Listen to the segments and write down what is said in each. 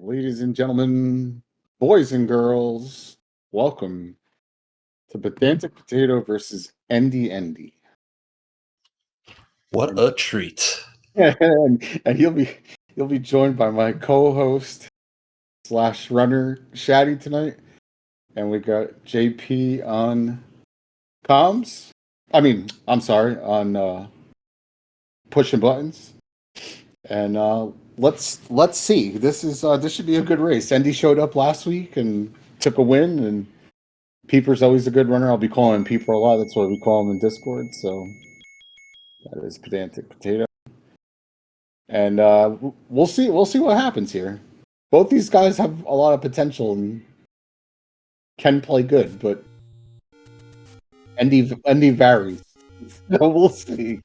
Ladies and gentlemen, boys and girls, welcome to Pedantic Potato versus Endy. What a treat. and he'll be joined by my co-host / runner Shaddy tonight. And we got JP on comms. I'm sorry, on pushing buttons. And let's see. This should be a good race. Endy showed up last week and took a win, and Peeper's always a good runner. I'll be calling him Peeper a lot. That's what we call him in Discord. So that is Pedantic Potato. And we'll see what happens here. Both these guys have a lot of potential and can play good, but Endy varies. So we'll see.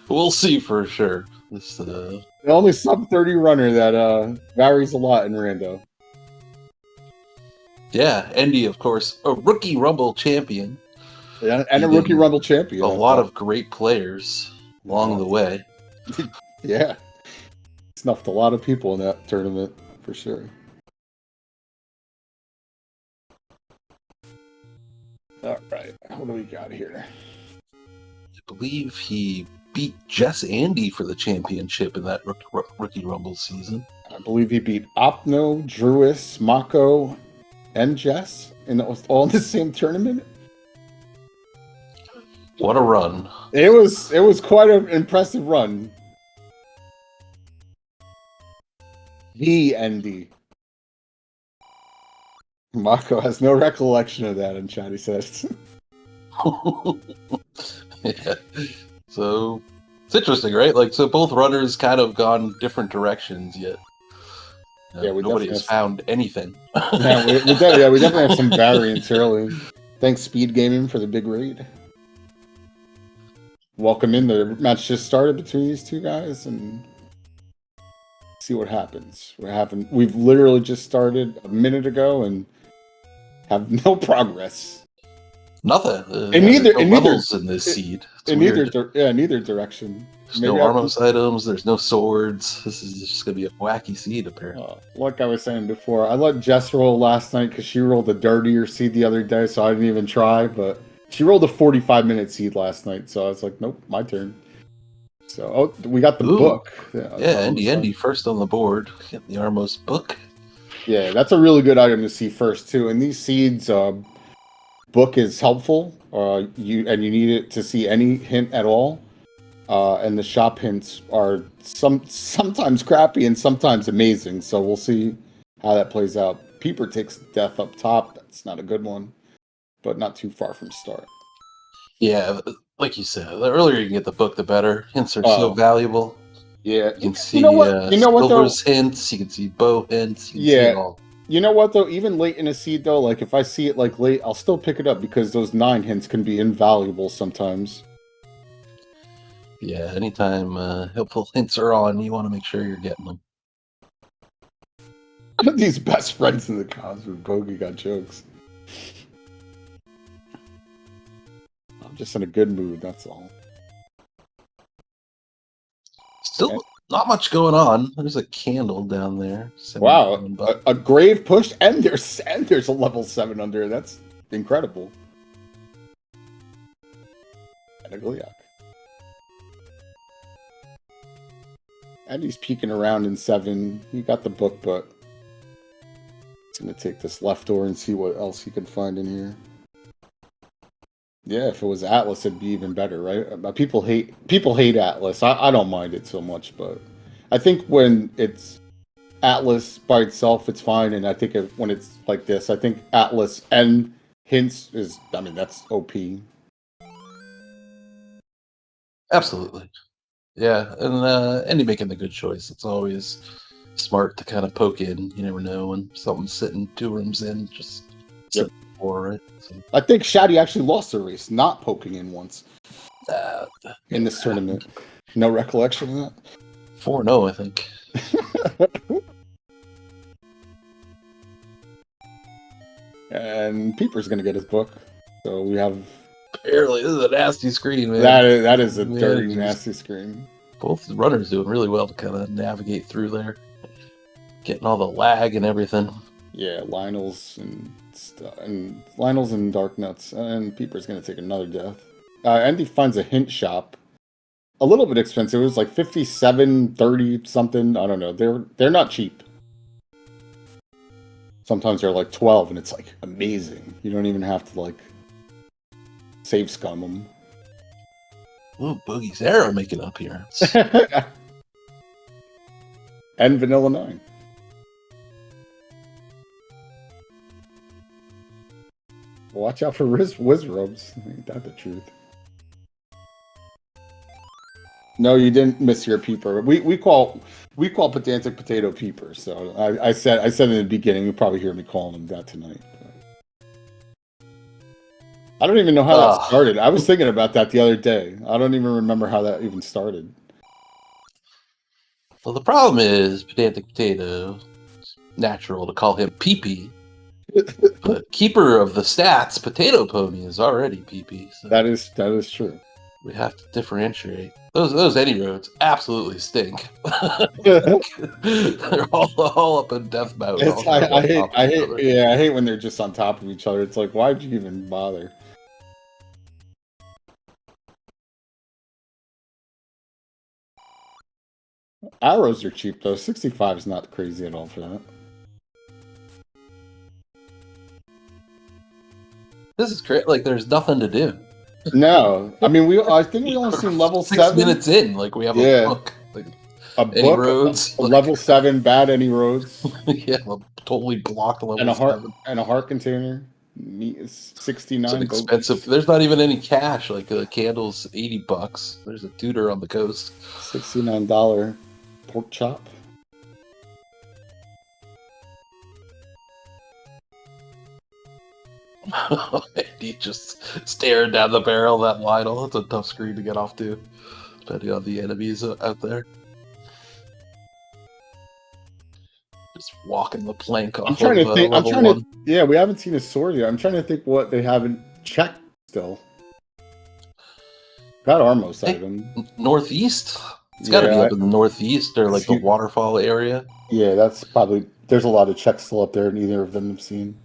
We'll see for sure. The only sub-30 runner that varies a lot in Rando. Yeah, Endy, of course, a rookie Rumble champion. Yeah, and a rookie Rumble champion. A lot of great players along the way. Yeah. Snuffed a lot of people in that tournament, for sure. All right, what do we got here? I believe he beat Jess Andy for the championship in that rookie Rumble season. I believe he beat Opno, Druis, Mako, and Jess, and it was all in the same tournament. What a run! It was quite an impressive run. The Endy. Mako has no recollection of that in chat, he says. Yeah. So it's interesting, right? Like, so both runners kind of gone different directions, yet nobody has found anything. Yeah, we definitely have some variance early. Thanks, SpeedGaming, for the big raid. Welcome in. The match just started between these two guys, and see what happens. We've literally just started a minute ago and have no progress. Nothing. In neither levels in this seed. In neither direction. There's no Armos items. There's no swords. This is just gonna be a wacky seed, apparently. Like I was saying before, I let Jess roll last night because she rolled a dirtier seed the other day, so I didn't even try. But she rolled a 45-minute seed last night, so I was like, nope, my turn. So we got the book. Yeah, Endy first on the board. Get the Armos book. Yeah, that's a really good item to see first too. And these seeds. Book is helpful, you need it to see any hint at all, and the shop hints are sometimes crappy and sometimes amazing. So we'll see how that plays out. Peeper takes death up top. That's not a good one, but not too far from start. Yeah, like you said, the earlier you can get the book, the better. Hints are so valuable. Yeah, you can see Silver's hints. You can see bow hints. You can see it all. You know what, though? Even late in a seed, though, like, if I see it, like, late, I'll still pick it up because those 9 hints can be invaluable sometimes. Yeah, anytime helpful hints are on, you want to make sure you're getting them. These best friends in the cons with Bogey got jokes. I'm just in a good mood, that's all. Still... Not much going on. There's a candle down there. Wow, a grave push, and there's a level 7 under. That's incredible. And a Gliok. And he's peeking around in 7. He got the book, but he's gonna take this left door and see what else he can find in here. Yeah, if it was Atlas, it'd be even better, right? People hate Atlas. I don't mind it so much, but I think when it's Atlas by itself, it's fine. And I think when it's like this, I think Atlas and hints is, that's OP. Absolutely. Yeah, and Endy making the good choice. It's always smart to kind of poke in. You never know when something's sitting 2 rooms in, just sit for it. So. I think Shaddy actually lost the race, not poking in once in this tournament. No recollection of that? 4-0, I think. And Peeper's going to get his book. So we have... Barely. This is a nasty screen, man. That is a dirty, nasty screen. Both runners doing really well to kind of navigate through there. Getting all the lag and everything. Yeah, Lionel's and Lionel's and Dark Nuts, and Peeper's gonna take another death. Andy finds a hint shop, a little bit expensive. It was like 57, 30 something. I don't know. They're not cheap. Sometimes they're like 12, and it's like amazing. You don't even have to like save scum them. Ooh, Boogie's Arrow making an appearance. And Vanilla 9. Watch out for Wizrobes. Ain't that the truth? No, you didn't miss your peeper. We call Pedantic Potato Peeper. So I said in the beginning. You'll probably hear me calling him that tonight. I don't even know how that started. I was thinking about that the other day. I don't even remember how that even started. Well, the problem is Pedantic Potato. It's natural to call him Pee-Pee. But keeper of the stats, Potato Pony, is already Pee-Pee. So that is true. We have to differentiate. Those any roads absolutely stink. They're all up in death mode. I hate when they're just on top of each other. It's like, why'd you even bother? Arrows are cheap though. 65 is not crazy at all for that. This is great. Like, there's nothing to do. No, I mean I think we only seen level 6 7 minutes in. Like, we have a book. Like, any roads. A level 7 bad any roads. Yeah, totally blocked level 7. And a heart container. 69. It's expensive. There's not even any cash. Like, a candle's $80. There's a tutor on the coast. $69 pork chop. He just staring down the barrel of that Lionel. It's a tough screen to get off to, depending on the enemies out there. Just walking the plank off. Yeah, we haven't seen a sword yet. I'm trying to think what they haven't checked still. Got Armos item. Northeast? It's got to be up in the northeast or like the waterfall area. Yeah, that's probably. There's a lot of checks still up there, neither of them have seen.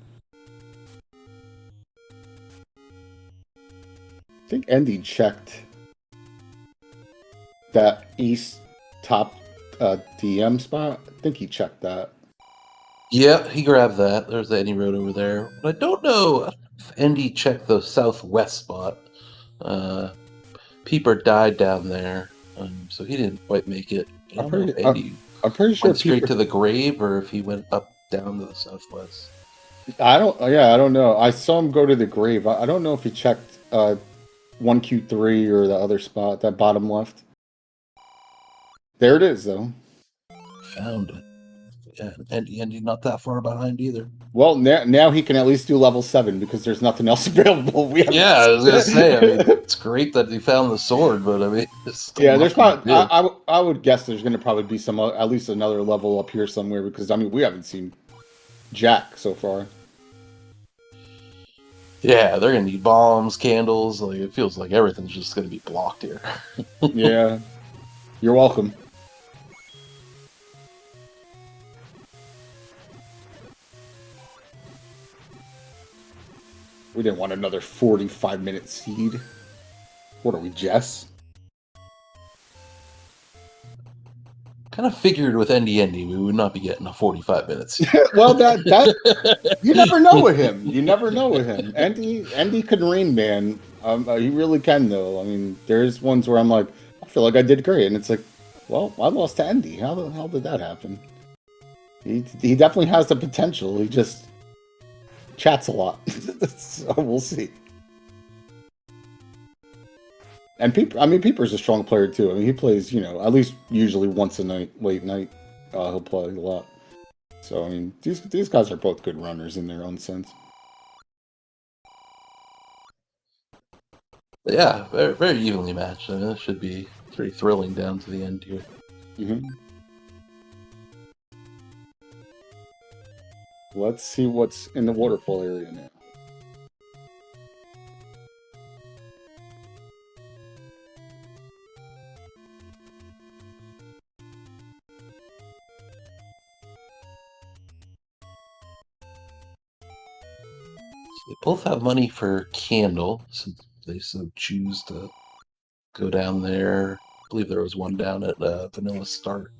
I think Andy checked that east top DM spot. I think he checked that. Yeah, he grabbed that. There's the Any Road over there. But I don't know if Andy checked the southwest spot. Peeper died down there, so he didn't quite make it. I'm pretty sure went straight to the grave, or if he went up down to the southwest. I don't know. I saw him go to the grave. I don't know if he checked 1Q3 or the other spot, that bottom left. There it is, though. Found it. Yeah, and not that far behind either. Well, now he can at least do level 7 because there's nothing else available. I was gonna say. I mean, it's great that he found the sword, but I mean, there's probably. I would guess there's going to probably be some at least another level up here somewhere because I mean we haven't seen Jack so far. Yeah, they're gonna need bombs, candles. Like, it feels like everything's just gonna be blocked here. Yeah, you're welcome. We didn't want another 45-minute seed. What are we, Jess? Kind of figured with Endy we would not be getting a 45 minutes. Well, that you never know with him. You never know with him. Endy can Rain Man. He really can, though. I mean, there's ones where I'm like, I feel like I did great, and it's like, well, I lost to Endy. How the hell did that happen? He definitely has the potential. He just chats a lot. So we'll see. And Peeper's a strong player too. I mean, he plays, at least usually once a night, late night. He'll play a lot. So I mean, these guys are both good runners in their own sense. Yeah, very, very evenly matched. I mean, it should be pretty thrilling down to the end here. Mm-hmm. Let's see what's in the waterfall area now. They both have money for candle, so they so choose to go down there. I believe there was one down at Vanilla Start.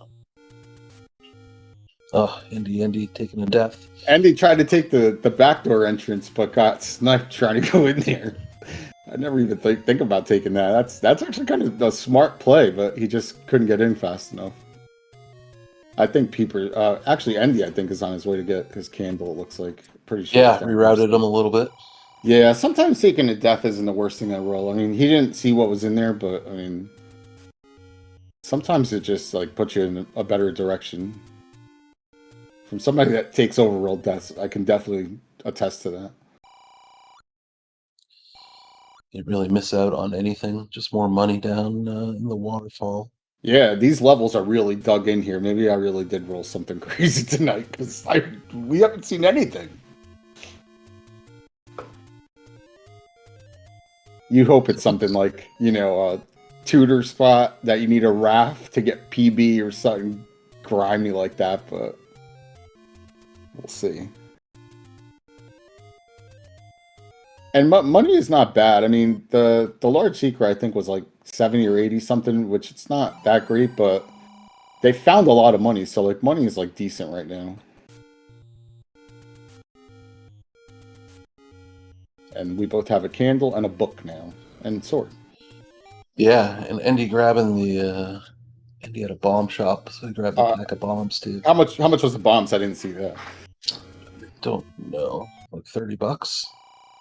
Oh, Indy taking a death. Andy tried to take the backdoor entrance, but got sniped trying to go in there. I never even think about taking that. That's actually kind of a smart play, but he just couldn't get in fast enough. I think Peeper, actually Andy, I think is on his way to get his candle. It looks like pretty sure. Yeah, rerouted him a little bit. Yeah, sometimes taking a death isn't the worst thing I roll. I mean, he didn't see what was in there, but I mean, sometimes it just like puts you in a better direction. From somebody that takes overroll deaths, I can definitely attest to that. Didn't really miss out on anything. Just more money down in the waterfall. Yeah, these levels are really dug in here. Maybe I really did roll something crazy tonight because we haven't seen anything. You hope it's something like, you know, a tutor spot that you need a raft to get PB or something grimy like that, but we'll see. And money is not bad. I mean, the large secret I think was like 70 or 80 something, which it's not that great, but they found a lot of money, so like money is like decent right now. And we both have a candle and a book now, and sword. Yeah, and Andy grabbing the Andy had a bomb shop, so he grabbed a pack of bombs too. How much was the bombs? I didn't see that. Don't know, like $30.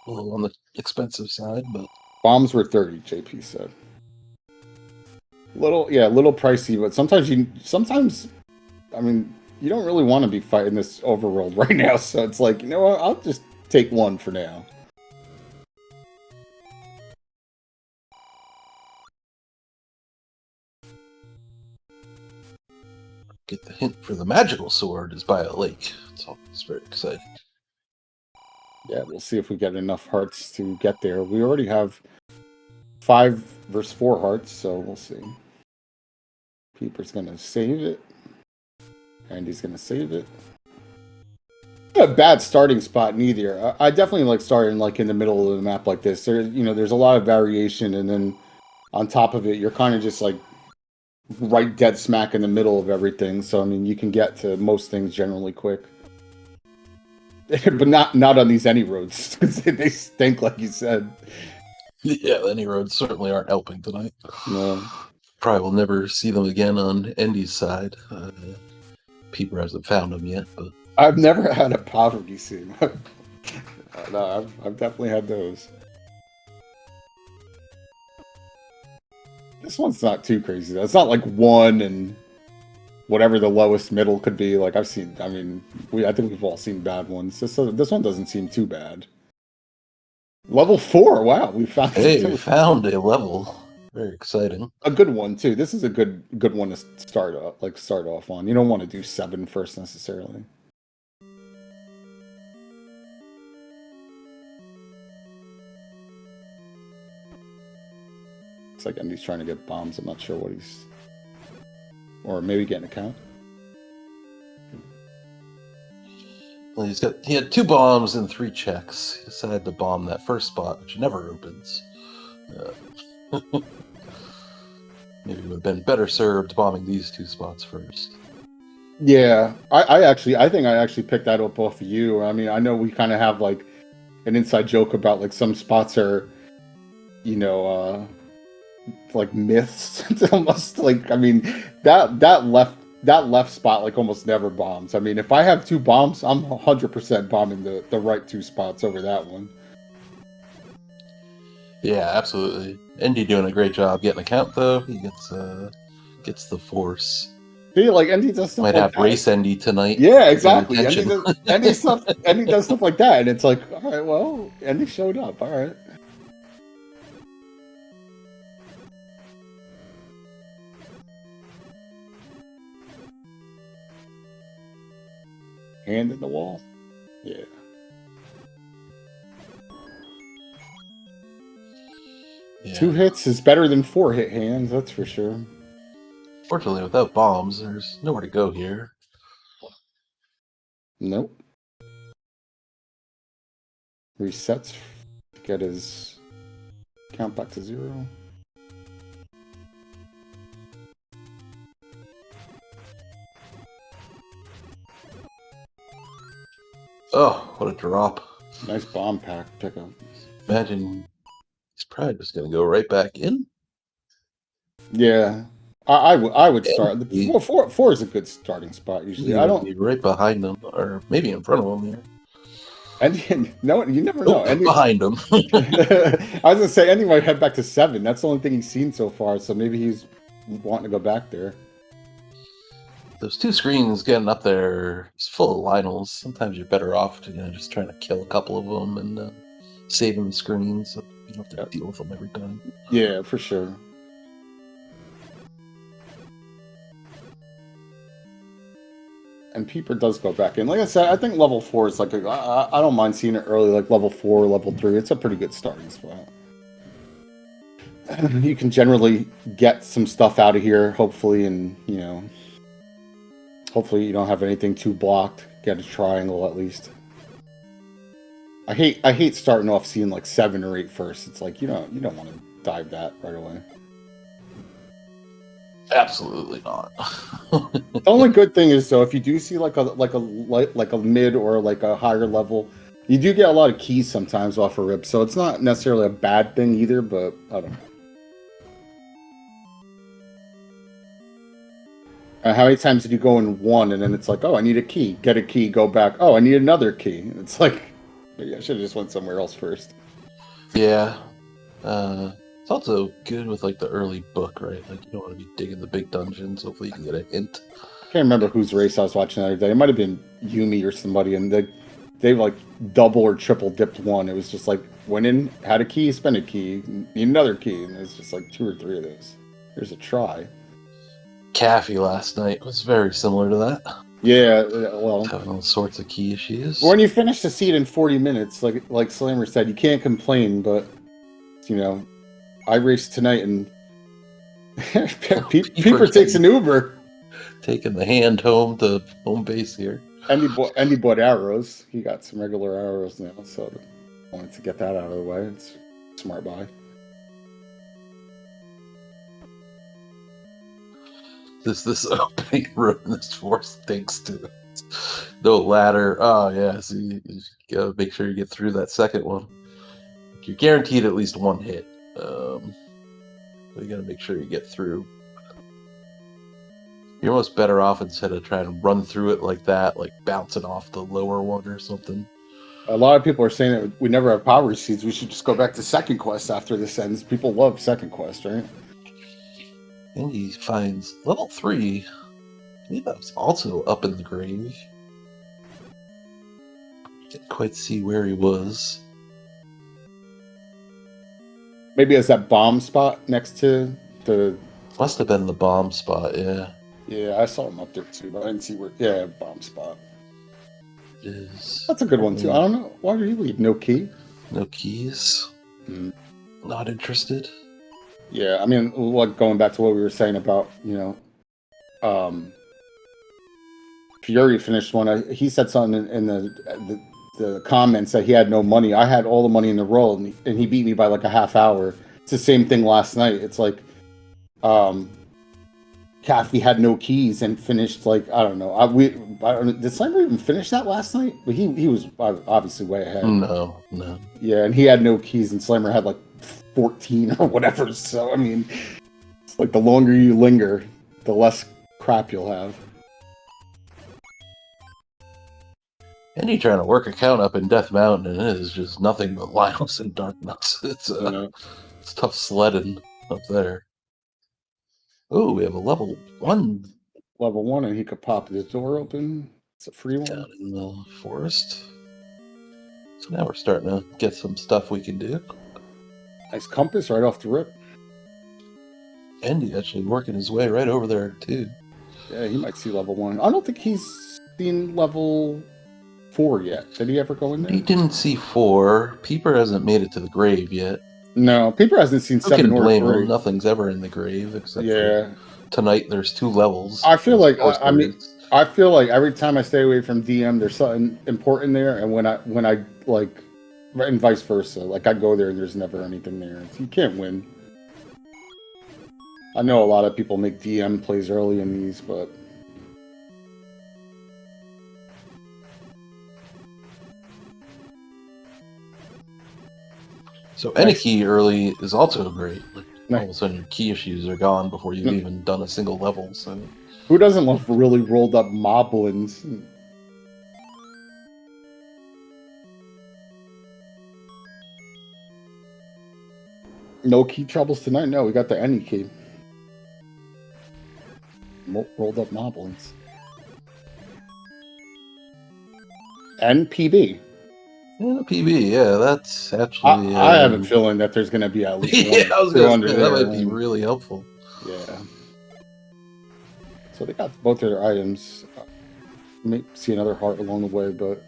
A little on the expensive side, but bombs were 30. JP said. Little pricey, but sometimes, I mean, you don't really want to be fighting this overworld right now, so it's like, you know what? I'll just take one for now. get the hint for the magical sword is by a lake. It's always very exciting. Yeah, we'll see if we get enough hearts to get there. We already have 5 versus 4 hearts, so we'll see. Peeper's gonna save it. Andy's gonna save it. Not a bad starting spot neither. I definitely like starting like in the middle of the map like this. There's a lot of variation, and then on top of it, you're kind of just like right dead smack in the middle of everything. So I mean, you can get to most things generally quick. But not on these any roads because they stink, like you said. Yeah, any roads certainly aren't helping tonight. No. Probably will never see them again on Endy's side. Peeper hasn't found them yet, but I've never had a poverty scene. No, I've definitely had those. This one's not too crazy though. It's not like 1 and whatever the lowest middle could be. Like I've seen. I mean, I think we've all seen bad ones. This one doesn't seem too bad. Level 4. Wow, we found. Hey, we found a level. Very exciting. A good one too. This is a good one to start off on. You don't want to do 7 first necessarily. Looks like Andy's trying to get bombs. I'm not sure what he's, or maybe getting a count. Well, he had 2 bombs and 3 checks. He decided to bomb that first spot, which never opens. Maybe would have been better served bombing these 2 spots first. Yeah, I think I actually picked that up off of you. I mean, I know we kind of have like an inside joke about like some spots are, like myths. It's almost like, I mean, that left spot like almost never bombs. I mean, if I have 2 bombs, I'm 100% bombing the right 2 spots over that one. Yeah, absolutely. Indy doing a great job getting a count though. He gets the force. See, like Andy does stuff Might like have that. race Indy tonight. Yeah, exactly. Andy does stuff like that, and it's like, all right, well, Andy showed up. All right. Hand in the wall. Yeah. Yeah. 2 hits is better than 4 hit hands, that's for sure. Fortunately, without bombs, there's nowhere to go here. Nope. resets to get his count back to 0. Oh, what a drop. Nice bomb pack pickup. Imagine he's probably just going to go right back in. Yeah. I would start. He- Four is a good starting spot usually. He I would don't. be right behind him, or maybe in front of him here. And no, you never know. Oh, behind him. I was gonna say Andy might head back to 7. That's the only thing he's seen so far. So maybe he's wanting to go back there. Those two screens getting up there is full of Lionels. Sometimes you're better off to, just trying to kill a couple of them and saving the screens so you don't have to deal with them every time. Yeah, for sure. And Peeper does go back in. Like I said, I think level 4 is like I don't mind seeing it early, like level 4, level 3. It's a pretty good starting spot. You can generally get some stuff out of here, hopefully, and hopefully you don't have anything too blocked. Get a triangle at least. I hate starting off seeing like 7 or 8 first. It's like you don't want to dive that right away. Absolutely not. The only good thing is though, if you do see like a mid or like a higher level, you do get a lot of keys sometimes off a rip. So it's not necessarily a bad thing either. But I don't know. How many times did you go in 1 and then it's like, oh, I need a key, get a key, go back. Oh, I need another key. It's like, maybe I should have just went somewhere else first. Yeah. It's also good with like the early book, right? Like you don't want to be digging the big dungeons. Hopefully you can get a hint. I can't remember whose race I was watching the other day. It might have been Yumi or somebody, and they like double or triple dipped one. It was just like went in, had a key, spent a key, need another key, and it's just like 2 or 3 of those. Here's a try. Caffey last night was very similar to that. Yeah, well, Having all sorts of key issues. when you finish the seed in 40 minutes, like Slammer said, you can't complain. But I raced tonight, and Peeper takes an Uber. Taking the hand home to home base here. And he bought arrows. He got some regular arrows now, so I wanted to get that out of the way. It's a smart buy. This opening room, this force stinks to it. No ladder. Oh yeah, so you gotta make sure you get through that second one. You're guaranteed at least 1 hit. So you gotta make sure you get through. You're almost better off instead of trying to run through it like that, like bouncing off the lower one or something. A lot of people are saying that we never have power seeds. We should just go back to second quest after this ends. People love second quest, right? And he finds level 3. I think that was also up in the grave. Didn't quite see where he was. Maybe it's that bomb spot next to the... Must have been the bomb spot, yeah. Yeah, I saw him up there too, but I didn't see where... Yeah, bomb spot. That's a good one too. I don't know. Why did he leave? No key? No keys. Not interested. Yeah, I mean, going back to what we were saying about, Fury finished one. He said something in the comments that he had no money. I had all the money in the world, and he beat me by like a half hour. It's the same thing last night. It's like, Caffey had no keys and finished like, I don't know. Did Slimer even finish that last night? But he was obviously way ahead. No. Yeah, and he had no keys, and Slimer had like 14 or whatever. So I mean, it's like the longer you linger, the less crap you'll have. And you trying to work a count up in Death Mountain, and it is just nothing but Lionels and Darknuts. It's tough sledding up there. Oh, we have a level 1. Level 1, and he could pop his door open. It's a free one. Down in the forest. So now we're starting to get some stuff we can do. Nice compass right off the rip. And he's actually working his way right over there, too. Yeah, he might see level 1. I don't think he's seen level 4 yet. Did he ever go in there? He didn't see 4. Peeper hasn't made it to the grave yet. No, Peeper hasn't seen 7 or 3. Nothing's ever in the grave except for tonight. There's 2 levels. I feel like I feel like every time I stay away from DM, there's something important there, and when I like and vice versa. Like, I go there and there's never anything there. You can't win. I know a lot of people make DM plays early in these, but... So any key early is also great. Like, Nice. all of a sudden your key issues are gone before you've even done a single level. So who doesn't love really rolled up moblins? No key troubles tonight? No, we got the any key. Rolled up moblins. And PB. yeah, PB, yeah, that's actually. I have a feeling that there's going to be at least one. Yeah, I was going to say that might be really helpful. Yeah. So they got both of their items. May see another heart along the way, but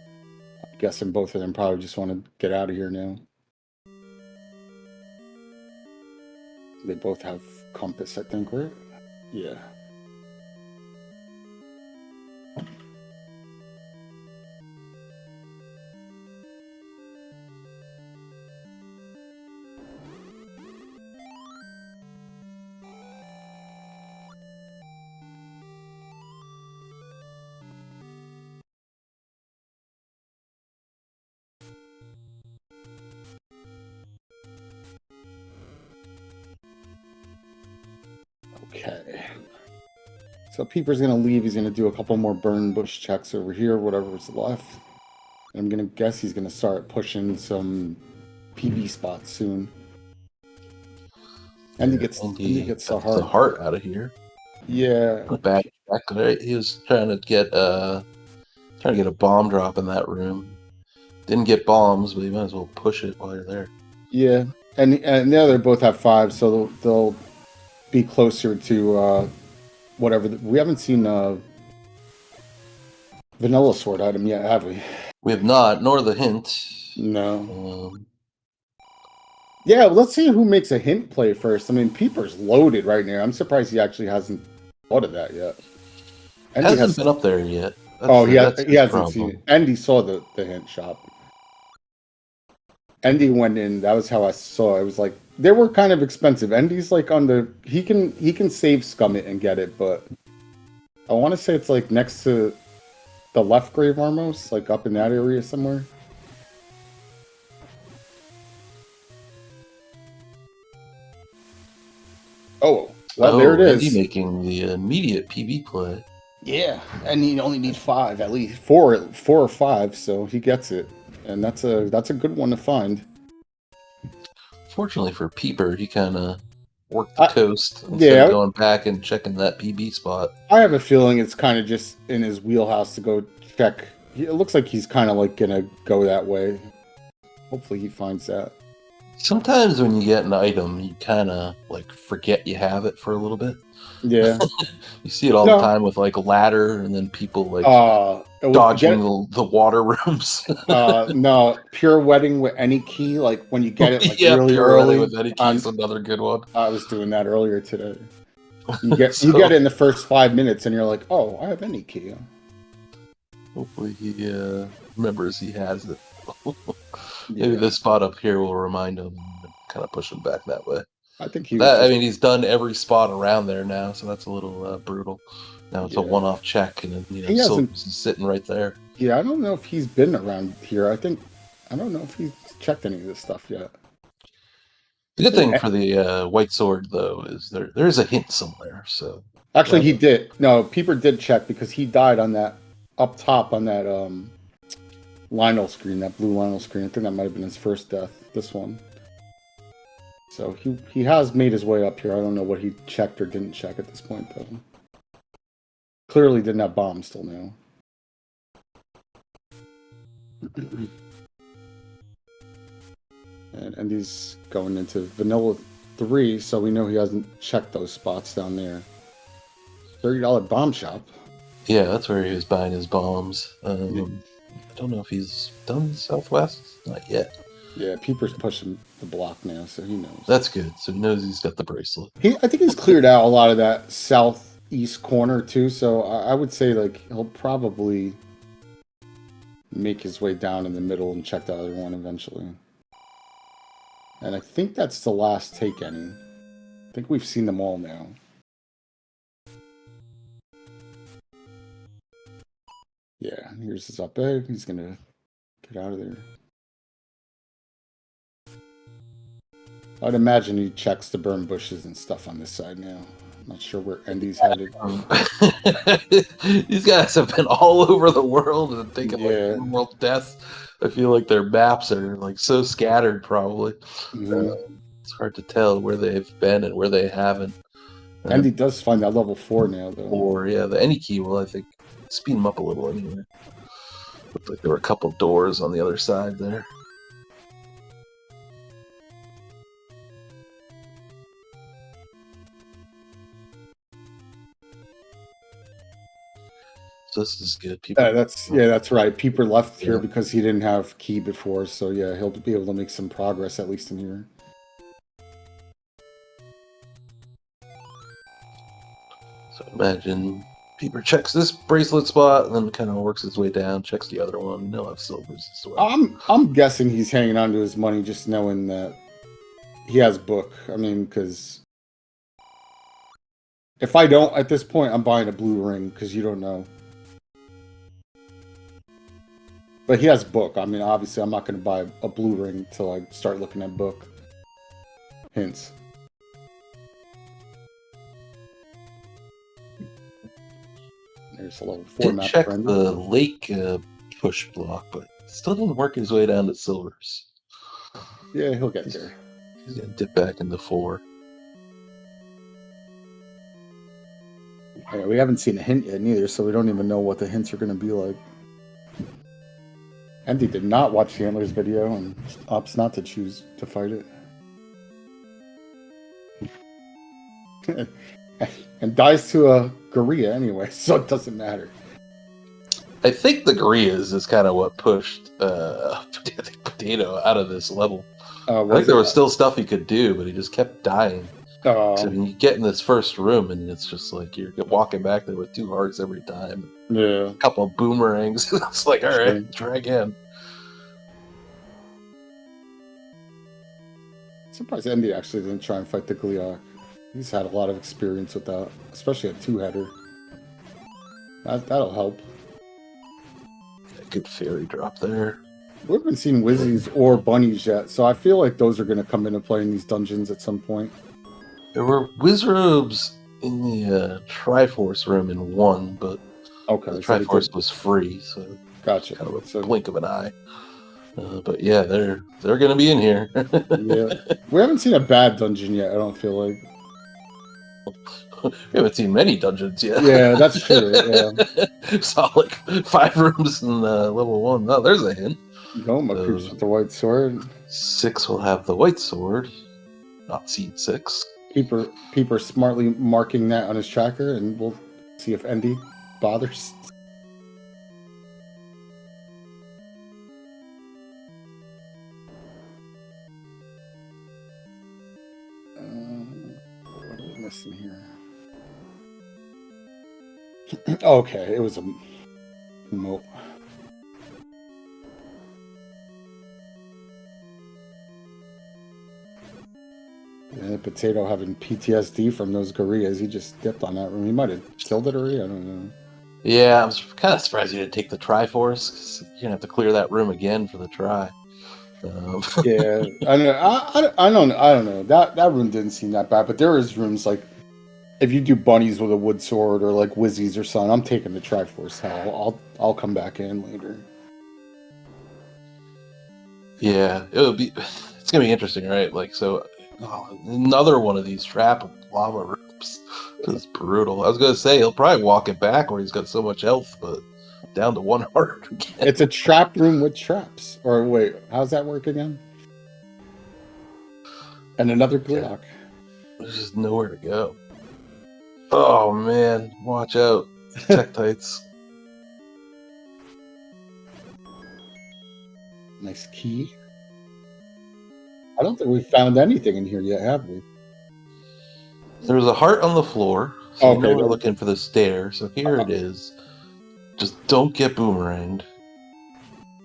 I'm guessing both of them probably just want to get out of here now. They both have compass, I think, right? Yeah. Okay. So Peeper's going to leave. He's going to do a couple more burn bush checks over here, whatever's left. And I'm going to guess he's going to start pushing some PB spots soon. And he gets the heart out of here. Yeah. Back there. He was trying to get a bomb drop in that room. Didn't get bombs, but you might as well push it while you're there. Yeah. And the other both have 5, so they'll be closer to whatever. We haven't seen vanilla sword item yet, have we? We have not, nor the hint. No. Yeah, let's see who makes a hint play first. I mean, Peeper's loaded right now. I'm surprised he actually hasn't thought of that yet. And he hasn't been up there yet. He hasn't seen it. And he saw the hint shop. Andy went in. That was how I saw it. It was like they were kind of expensive. Andy's like on the he can save scum it and get it, but I want to say it's like next to the left grave almost, like up in that area somewhere. Oh, well, there it is. Andy making the immediate PB play. Yeah, and he only needs 5 at least, 4 or 5, so he gets it. And that's a good one to find. Fortunately for Peeper, he kind of worked the coast instead of going back and checking that PB spot. I have a feeling it's kind of just in his wheelhouse to go check. It looks like he's kind of like gonna go that way. Hopefully he finds that. Sometimes when you get an item, you kind of like forget you have it for a little bit. Yeah. You see it all the time with like ladder and then people like dodging the water rooms. No, pure wedding with any key, like when you get it like really pure early. With any key is another good one. I was doing that earlier today. You get it in the first 5 minutes and you're like, oh, I have any key. Hopefully he remembers he has it. Maybe this spot up here will remind him and kind of push him back that way. I think he. I mean, he's done every spot around there now, so that's a little brutal. Now it's a one-off check, and he's sitting right there. Yeah, I don't know if he's been around here. I don't know if he's checked any of this stuff yet. The good thing for the white sword, though, is there is a hint somewhere. So actually, he did. No, Peeper did check because he died on that up top on that Lionel screen, that blue Lionel screen. I think that might have been his first death. This one. So he has made his way up here. I don't know what he checked or didn't check at this point, though. Clearly didn't have bombs till now. and he's going into Vanilla 3, so we know he hasn't checked those spots down there. $30 bomb shop. Yeah, that's where he was buying his bombs. I don't know if he's done Southwest. Not yet. Yeah, Peeper's pushing the block now, so he knows. That's good. So he knows he's got the bracelet. I think he's cleared out a lot of that southeast corner, too, so I would say, like, he'll probably make his way down in the middle and check the other one eventually. And I think that's the last take any. I think we've seen them all now. Yeah, here's his up egg. He's gonna get out of there. I'd imagine he checks the burn bushes and stuff on this side now. Not sure where Endy's headed. These guys have been all over the world and taken Yeah. like world deaths. I feel like their maps are like so scattered. Probably it's hard to tell where they've been and where they haven't. Endy does find that level 4 now, though. Or yeah, the any key will I think speed them up a little anyway. Looked like there were a couple doors on the other side there. So this is good. That's right. Peeper left here because he didn't have key before, so yeah, he'll be able to make some progress at least in here. So imagine Peeper checks this bracelet spot and then kind of works his way down, checks the other one, and he'll have silvers as well. I'm guessing he's hanging on to his money just knowing that he has book. I mean, because if I don't at this point, I'm buying a blue ring because you don't know. But he has book. I mean, obviously, I'm not going to buy a blue ring until I start looking at book hints. There's a level 4 map. Check the lake push block, but still didn't work his way down to silvers. Yeah, he'll get there. He's going to dip back into 4. Yeah, we haven't seen a hint yet neither, so we don't even know what the hints are going to be like. Andy did not watch the Antlers video and opts not to choose to fight it. And dies to a Gorilla anyway, so it doesn't matter. I think the Gorillas is kind of what pushed Potato out of this level. I think there was still stuff he could do, but he just kept dying. So I mean, you get in this first room, and it's just like you're walking back there with 2 hearts every time. Yeah. A couple of boomerangs. It's like, all right, try again. Surprised Andy actually didn't try and fight the Gliok. He's had a lot of experience with that, especially a 2-header. That'll help. Yeah, good fairy drop there. We haven't seen Wizzies or Bunnies yet, so I feel like those are going to come into play in these dungeons at some point. There were Wizrobes in the Triforce room in 1, but the Triforce was free, so gotcha. Kind of a blink of an eye. But yeah, they're going to be in here. Yeah, we haven't seen a bad dungeon yet. I don't feel like. We haven't seen many dungeons yet. Yeah, that's true. Yeah, saw like 5 rooms in level 1. Oh, there's a hint. Goma creeps with the white sword. 6 will have the white sword, not seed 6. Peeper smartly marking that on his tracker, and we'll see if Endy bothers. What are we missing here? Okay, it was a moat. Yeah, Potato having PTSD from those gorillas. He just dipped on that room. He might have killed it already. I don't know. Yeah, I'm kind of surprised you didn't take the Triforce, because you're gonna have to clear that room again for the try. Yeah, I don't know. That room didn't seem that bad, but there is rooms like if you do bunnies with a wood sword or like Wizzies or something, I'm taking the Triforce hell. I'll come back in later. Yeah, it's gonna be interesting, right? Like, so another one of these trap lava rooms. It's brutal. I was gonna say he'll probably walk it back where he's got so much health, but down to 1 heart again. It's a trap room with traps. Or wait, how's that work again? And another Glock. There's just nowhere to go. Oh man, watch out. Tektites. Nice key. I don't think we've found anything in here yet, have we? There's a heart on the floor. So Okay, we're looking for the stair. So here it is. Just don't get boomeranged.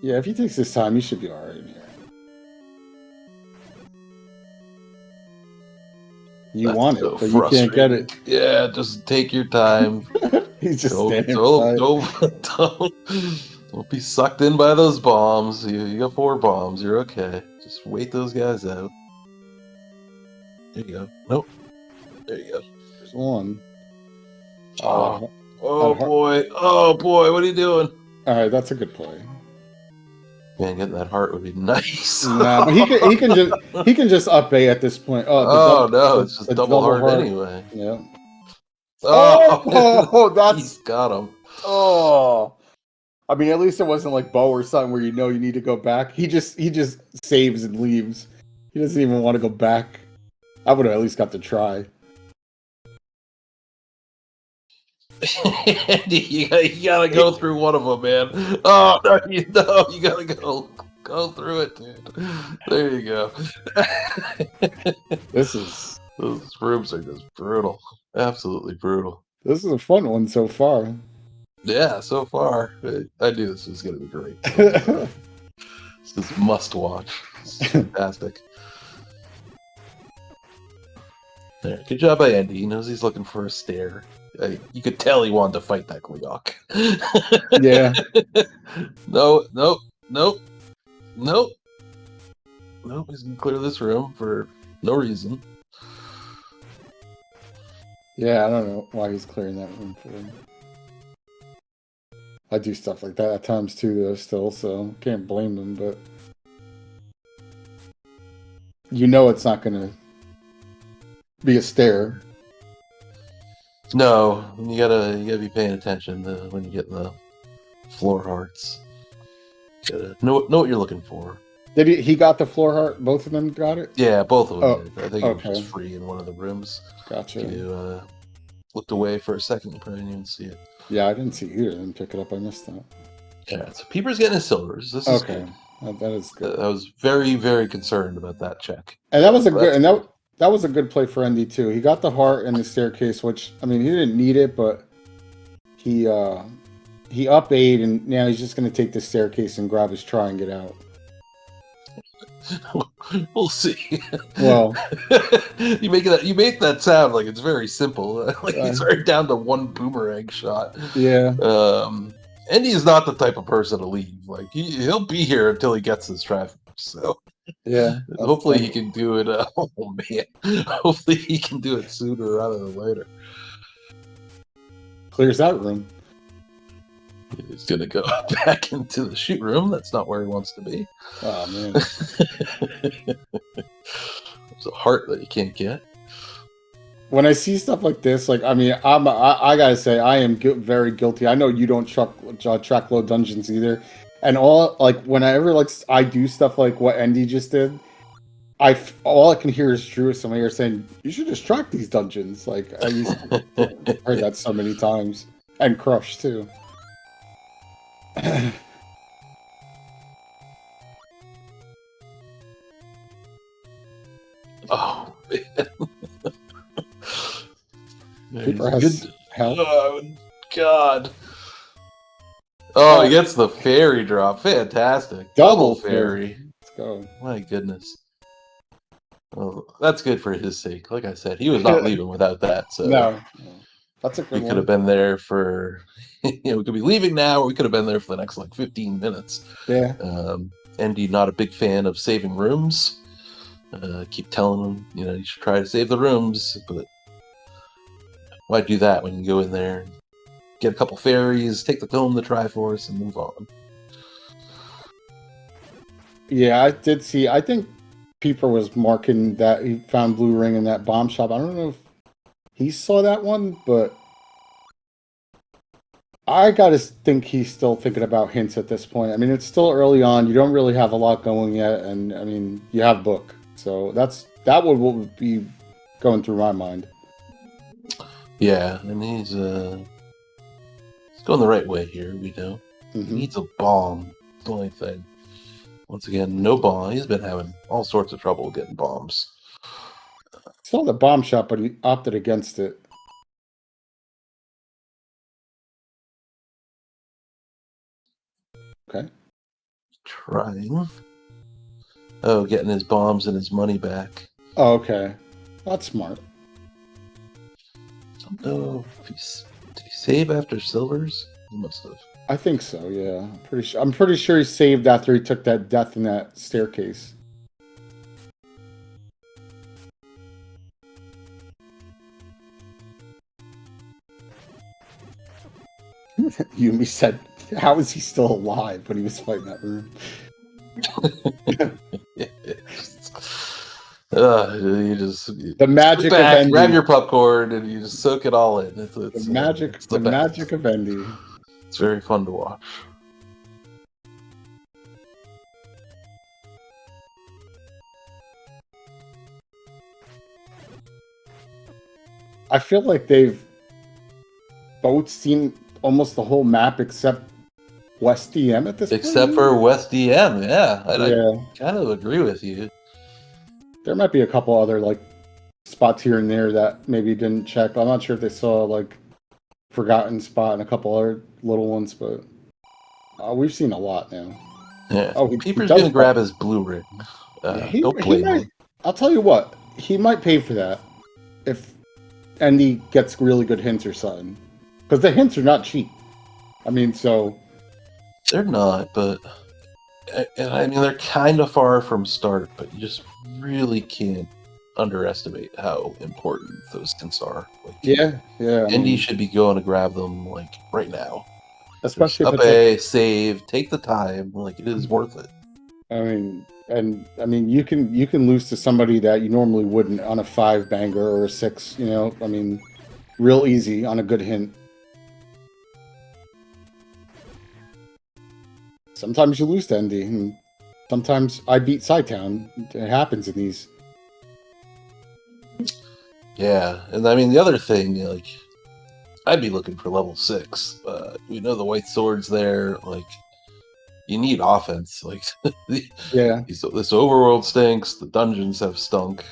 Yeah, if he takes his time, he should be all right in here. You That's want so it, but you can't get it. Yeah, just take your time. He's just Don't, standing don't, by it. don't be sucked in by those bombs. You got 4 bombs. You're okay. Just wait those guys out. There you go. Nope. There you go. There's one. Oh boy. Oh boy. What are you doing? All right, that's a good play. Man, getting that heart would be nice. Nah, but he can just up A at this point. Oh, no, it's just the double heart anyway. Yeah. Oh, that's he's got him. oh. I mean, at least it wasn't like Bo or something where you know you need to go back. He just saves and leaves. He doesn't even want to go back. I would have at least got to try. you gotta go through one of them, man. Oh no, you gotta go through it, dude. There you go. Those rooms are just brutal, absolutely brutal. This is a fun one so far. Yeah, so far I knew this was gonna be great. This is must watch. It's fantastic. There, good job by Andy. He knows he's looking for a stare. You could tell he wanted to fight that Gleok. Yeah. Nope. He's gonna clear this room for no reason. Yeah, I don't know why he's clearing that room for him. I do stuff like that at times too, though, still, so can't blame him, but you know it's not gonna be a stare. No, you gotta be paying attention when you get in the floor hearts. You gotta know what you're looking for. Did he got the floor heart? Both of them got it? Yeah, both of them did. I think okay. it was just free in one of the rooms. Gotcha. You looked away for a second, you probably didn't even see it. Yeah, I didn't see it either. I didn't pick it up. I missed that. Yeah, so Peeper's getting his silvers. This is okay. Good. That is good. I was very, very concerned about that check. And that was a good, and that was a good play for Andy too. He got the heart and the staircase, which I mean he didn't need it, but he up 8 and now he's just going to take the staircase and grab his try and get out. We'll see. Well, you make that sound like it's very simple. Like he's already down to one boomerang shot. Yeah. Andy is not the type of person to leave. Like he'll be here until he gets his traffic. So yeah. Hopefully he can do it. Oh man. Hopefully he can do it sooner rather than later. Clears that room. He's gonna go back into the shoot room. That's not where he wants to be. Oh man. There's a heart that you can't get. When I see stuff like this, like I mean, I gotta say I am very guilty. I know you don't track low dungeons either, and whenever I do stuff like what Andy just did, all I can hear is Drew or somebody here saying you should just track these dungeons. Like I used to heard that so many times, and Crush too. Oh man. Good help. Oh God. Oh, he gets the fairy drop. Fantastic. Double fairy. Let's go. My goodness. Well, that's good for his sake. Like I said, he was not leaving without that. So no. That's a good one. We could have been there for, we could be leaving now, or we could have been there for the next 15 minutes. Yeah. Andy, not a big fan of saving rooms. Keep telling him, you should try to save the rooms, but why do that when you go in there, get a couple fairies, take the tome, the Triforce, and move on? Yeah, I did see. I think Peeper was marking that he found Blue Ring in that bomb shop. I don't know if he saw that one, but I gotta think he's still thinking about hints at this point. I mean, it's still early on. You don't really have a lot going yet, and I mean, you have book, so that would be going through my mind. Yeah, and he's going the right way here. We know he needs a bomb. The only thing. Once again, no bomb. He's been having all sorts of trouble getting bombs. Saw the bomb shot, but he opted against it. Okay. trying. Oh, getting his bombs and his money back. Oh, okay. That's smart. I don't know if did he save after silvers? He must have. I think so, yeah. I'm pretty sure he saved after he took that death in that staircase. Yumi said, how is he still alive when he was fighting that room? You just The magic sit back, of Endy. grab your popcorn, and you just soak it all in. It's The magic of Endy. It's very fun to watch. I feel like they've both seen almost the whole map except West DM at this point. Except for West DM, yeah. I kind of agree with you. There might be a couple other like spots here and there that maybe didn't check. I'm not sure if they saw like Forgotten Spot and a couple other little ones, but we've seen a lot now. Yeah. Peeper's gonna grab his blue ring. Don't blame him. I'll tell you what, he might pay for that if Andy gets really good hints or something. Because the hints are not cheap. I mean, so they're not, but and I mean they're kind of far from start, but you just really can't underestimate how important those hints are. Like, yeah. Andy should be going to grab them like right now. Especially up a save, take the time. Like it is worth it. I mean, you can lose to somebody that you normally wouldn't on a 5 banger or a 6. You know, I mean, real easy on a good hint. Sometimes you lose to Andy, and sometimes I beat Sci-Town. It happens in these. Yeah, and I mean the other thing, like, I'd be looking for level 6. We know the white sword's there. Like, you need offense. Like, this overworld stinks. The dungeons have stunk.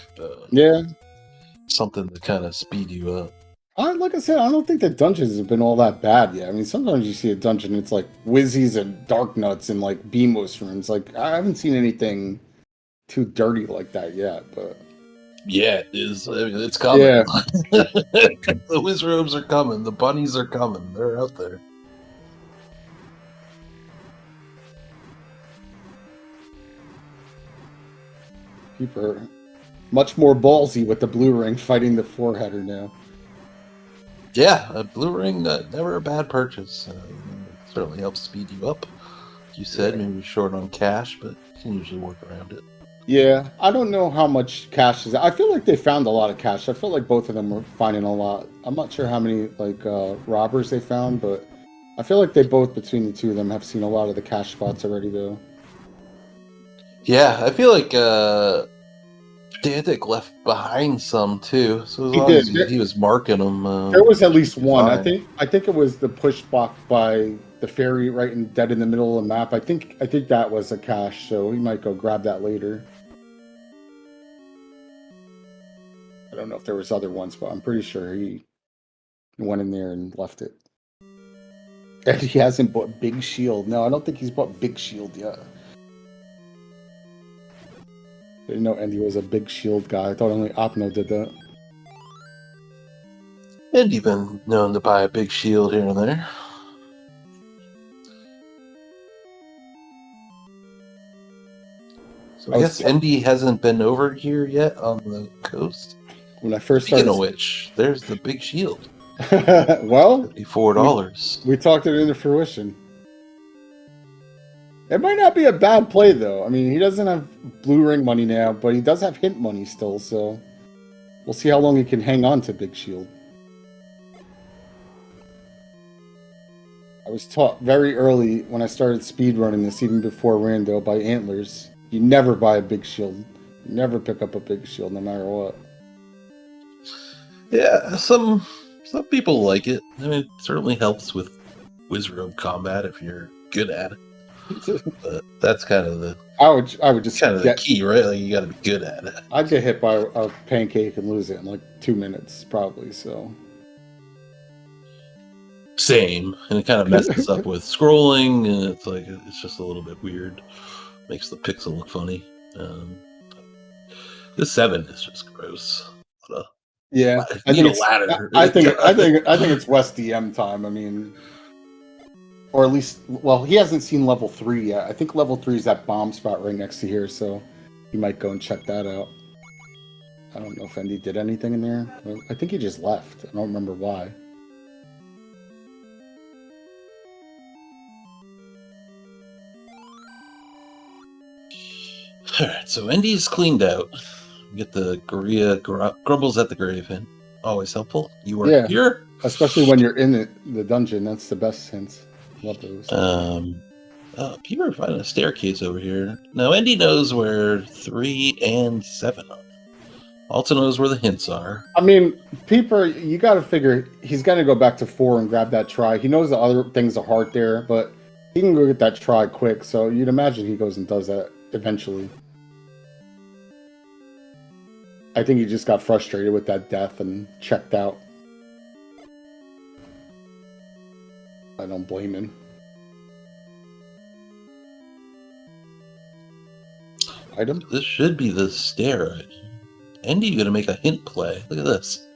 Something to kind of speed you up. Like I said, I don't think the dungeons have been all that bad yet. I mean, sometimes you see a dungeon, it's like Wizzies and Dark Nuts and like Beamos rooms. Like, I haven't seen anything too dirty like that yet, but yeah, it is. I mean, it's coming. Yeah. The Wizrobes are coming. The bunnies are coming. They're out there. People are much more ballsy with the blue ring fighting the 4-header now. Yeah, a blue ring, never a bad purchase. It certainly helps speed you up. You said maybe short on cash, but you can usually work around it. Yeah, I don't know how much cash is. I feel like they found a lot of cash. I feel like both of them were finding a lot. I'm not sure how many like robbers they found, but I feel like they both, between the two of them, have seen a lot of the cash spots already, though. Yeah, I feel like Pedantic left behind some too. So as long as he was marking them, there was at least one. Fine. I think it was the push block by the ferry right in dead in the middle of the map. I think that was a cache, so he might go grab that later. I don't know if there was other ones, but I'm pretty sure he went in there and left it. And he hasn't bought Big Shield. No, I don't think he's bought Big Shield yet. I didn't know Andy was a Big Shield guy. I thought only Opno did that. Andy's been known to buy a big shield here and there. So I guess Andy hasn't been over here yet on the coast. When I first Speaking of which, there's the big shield. Well, $54. We talked it into fruition. It might not be a bad play, though. I mean, he doesn't have blue ring money now, but he does have hint money still, so we'll see how long he can hang on to Big Shield. I was taught very early when I started speedrunning this, even before Rando, by Antlers. You never buy a Big Shield. You never pick up a Big Shield, no matter what. Yeah, some people like it. I mean, it certainly helps with Wizrobe combat if you're good at it. But that's kind of the I would just kind of the key, right? Like you got to be good at it. I'd get hit by a pancake and lose it in like 2 minutes, probably. So Same, and it kind of messes up with scrolling, and it's just a little bit weird. Makes the pixel look funny. This 7 is just gross. Yeah, I Need think a it's. ladder. I think it's West DM time. I mean, or at least, well, he hasn't seen level 3 yet. I think level 3 is that bomb spot right next to here, so he might go and check that out. I don't know if Andy did anything in there. I think he just left. I don't remember why. Alright, so Indy's cleaned out. Get the Gorilla grumbles at the grave hint. Always helpful. You are here. Especially when you're in the dungeon. That's the best hints. Love those. People are finding a staircase over here. Now, Indy knows where 3 and 7 are. Also knows where the hints are. I mean, Peeper, you got to figure he's got to go back to 4 and grab that try. He knows the other things are hard there, but he can go get that try quick. So you'd imagine he goes and does that eventually. I think he just got frustrated with that death and checked out. I don't blame him. Item? This should be the stair. Andy, gonna make a hint play. Look at this.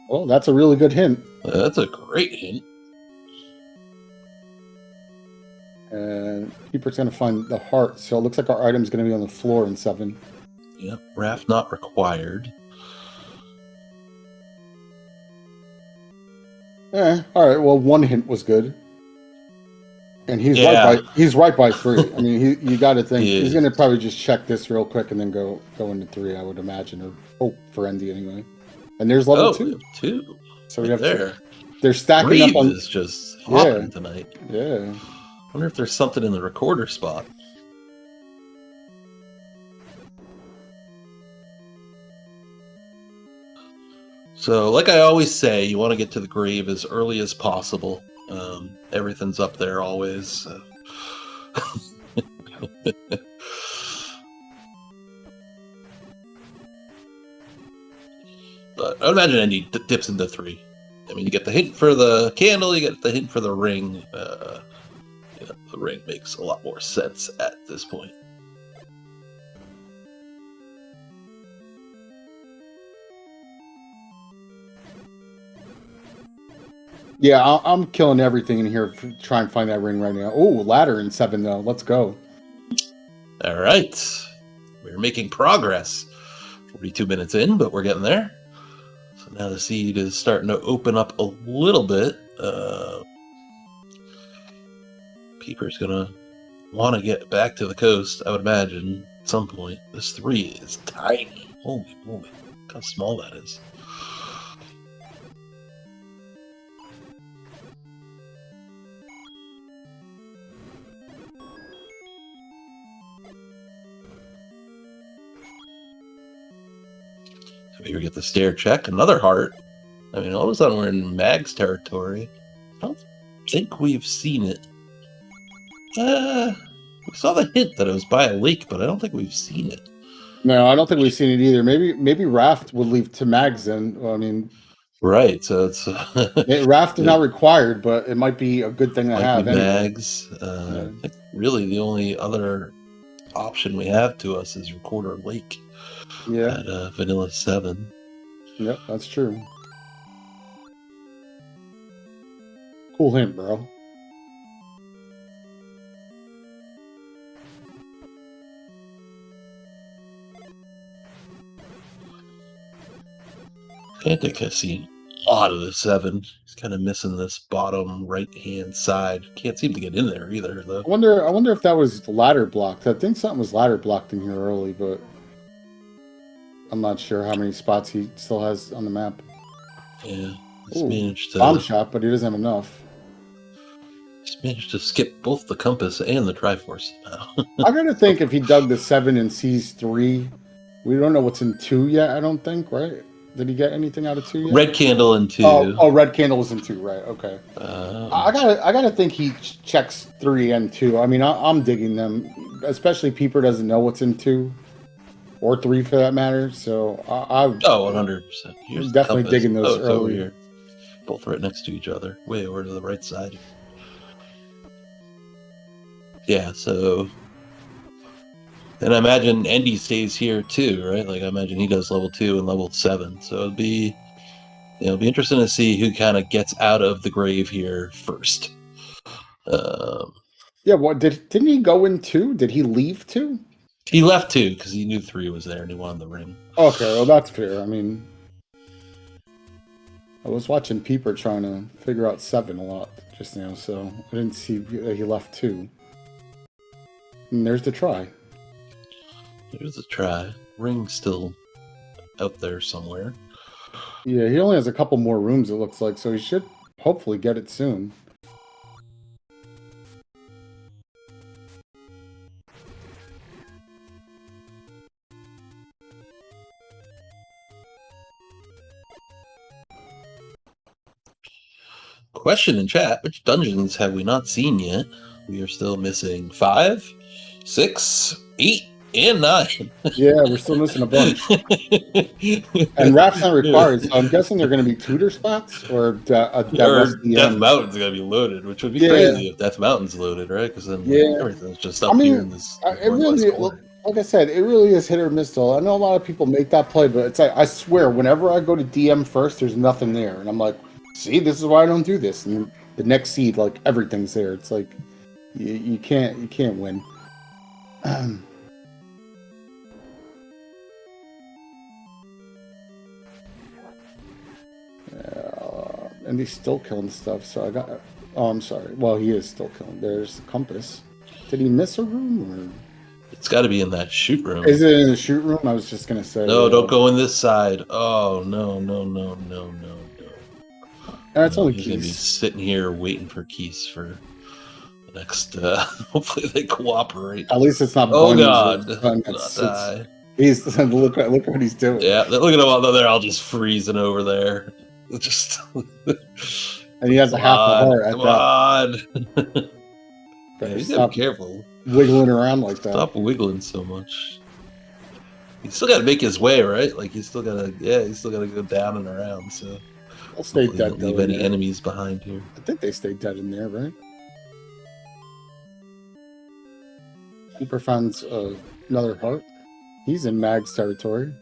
Well, that's a really good hint. That's a great hint. And Peeper's going to find the heart, so it looks like our item's going to be on the floor in 7. Yep, raft not required. Alright, well, 1 hint was good. And he's right by 3. I mean, you got to think he's going to probably just check this real quick and then go into 3, I would imagine, or hope for Andy anyway. And there's level 2. 2. So we have there. 2. They're stacking up on. Is just hopping tonight. Yeah. I wonder if there's something in the recorder spot. So, like I always say, you want to get to the grave as early as possible. Everything's up there always. But I would imagine Andy dips into 3. I mean, you get the hint for the candle, you get the hint for the ring. The ring makes a lot more sense at this point. Yeah, I'm killing everything in here to try and find that ring right now. Oh, ladder in 7 though. Let's go. All right, we're making progress. 42 minutes in, but we're getting there. So now the seed is starting to open up a little bit. Peeper's gonna want to get back to the coast, I would imagine, at some point. This 3 is tiny. Holy moly, look how small that is. Maybe we get the stair check. Another heart. I mean, all of a sudden we're in Mag's territory. I don't think we've seen it. We saw the hint that it was by a lake, but I don't think we've seen it. No, I don't think we've seen it either. Maybe Raft would leave to Mags then. I mean, right. So it's Raft is not required, but it might be a good thing to have. Mags. I think really the only other option we have to us is Recorder Lake. Yeah. At Vanilla 7. Yep, that's true. Cool hint, bro. Pedantic has seen a lot of the 7. He's kind of missing this bottom right-hand side. Can't seem to get in there either, though. I wonder if that was ladder blocked. I think something was ladder blocked in here early, but I'm not sure how many spots he still has on the map. Yeah, he's managed to bomb shot, but he doesn't have enough. He's managed to skip both the compass and the Triforce now. I gotta think if he dug the 7 and sees 3, we don't know what's in 2 yet. I don't think, right? Did he get anything out of 2 yet? Red candle in 2. Oh, red candle was in 2, right? Okay. I gotta think he checks 3 and 2. I mean, I'm digging them, especially Peeper doesn't know what's in 2. or 3 for that matter. So I 100%. Here's the definitely compass. digging those It's over early. here. Both right next to each other, way over to the right side. Yeah, so... And I imagine Andy stays here too, right? Like, I imagine he does level 2 and level 7. So it'd be interesting to see who kind of gets out of the grave here first. Yeah, what didn't he go in 2? Did he leave 2? He left 2 because he knew 3 was there and he wanted the ring. Okay, well that's fair. I mean, I was watching Peeper trying to figure out 7 a lot just now, so I didn't see that he left 2. And there's the try. There's a try. Ring's still out there somewhere. Yeah, he only has a couple more rooms, it looks like, so he should hopefully get it soon. Question in chat: which dungeons have we not seen yet? We are still missing 5, 6, 8, and 9. Yeah, we're still missing a bunch. And Raft's not required, so I'm guessing they're going to be tutor spots or that Or West DM. Death Mountain's gonna be loaded, which would be crazy if Death Mountain's loaded, right? Because then everything's just up here in this it really, corner. like I said, it really is hit or miss. Though I know a lot of people make that play, but it's like I swear, whenever I go to DM first, there's nothing there, and I'm like, see, this is why I don't do this. And the next seed, like everything's there. It's like you can't win. And he's still killing stuff, so I got... Oh, I'm sorry. Well, he is still killing. There's the compass. Did he miss a room? Or... It's got to be in that shoot room. Is it in the shoot room? I was just going to say... No, don't go in this side. Oh, no. That's only He's going to be sitting here waiting for Keys for the next... hopefully they cooperate. At least it's not... Oh, God. He's... Look what he's doing. Yeah, look at him all there, all just freezing over there. Just... And he has a half a heart at Come on! Yeah, he's gotta be careful. Wiggling around like that. Stop wiggling so much. He's still gotta make his way, right? Like he's still gotta go down and around, so I'll stay dead. Don't leave any enemies behind here. I think they stay dead in there, right? Cooper finds another heart. He's in Mag's territory.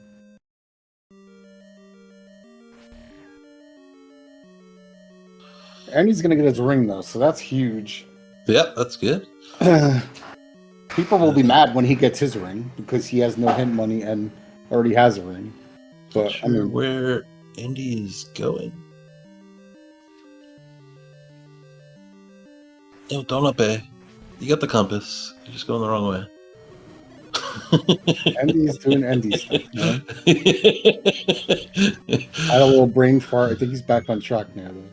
And he's gonna get his ring though, so that's huge. Yep, that's good. People will be mad when he gets his ring because he has no hint money and already has a ring. But sure, I mean, where Andy is going? No, don't obey. You got the compass. You're just going the wrong way. Andy's doing Andy stuff, man. I had a little brain fart. I think he's back on track now, though.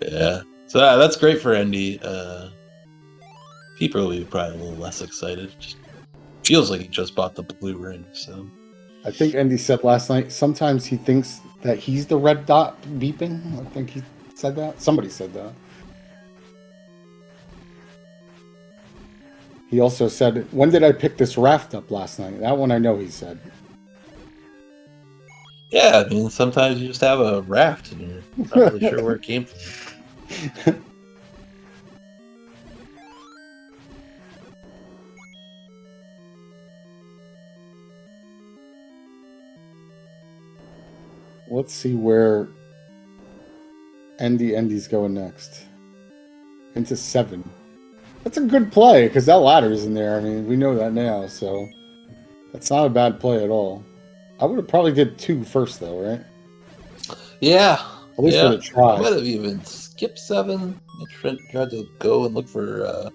Yeah. So that's great for Andy. People will be probably a little less excited. Just feels like he just bought the blue ring, so. I think Andy said last night, sometimes he thinks that he's the red dot beeping. I think he said that. Somebody said that. He also said, when did I pick this raft up last night? That one I know he said. Yeah, I mean, sometimes you just have a raft and you're not really sure where it came from. Let's see where Andy's going next. Into 7. That's a good play, because that ladder's in there. I mean, we know that now, so that's not a bad play at all. I would have probably did 2 first, though, right? Yeah. At least for the try. I might have even skipped 7. I tried to go and look for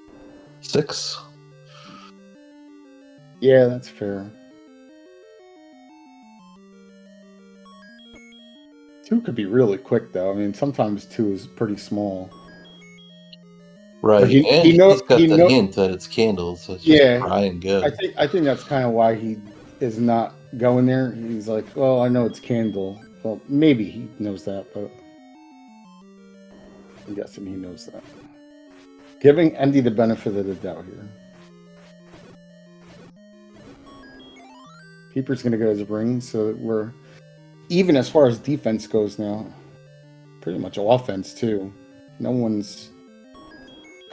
6. Yeah, that's fair. 2 could be really quick, though. I mean, sometimes 2 is pretty small. Right, he he's got the hint that it's candles, so it's just try and go. I think that's kind of why he is not going there. He's like, well, I know it's candle. Well, maybe he knows that, but I'm guessing he knows that. Giving Andy the benefit of the doubt here. Peeper's going to get his ring, so we're even as far as defense goes now. Pretty much offense, too. No one's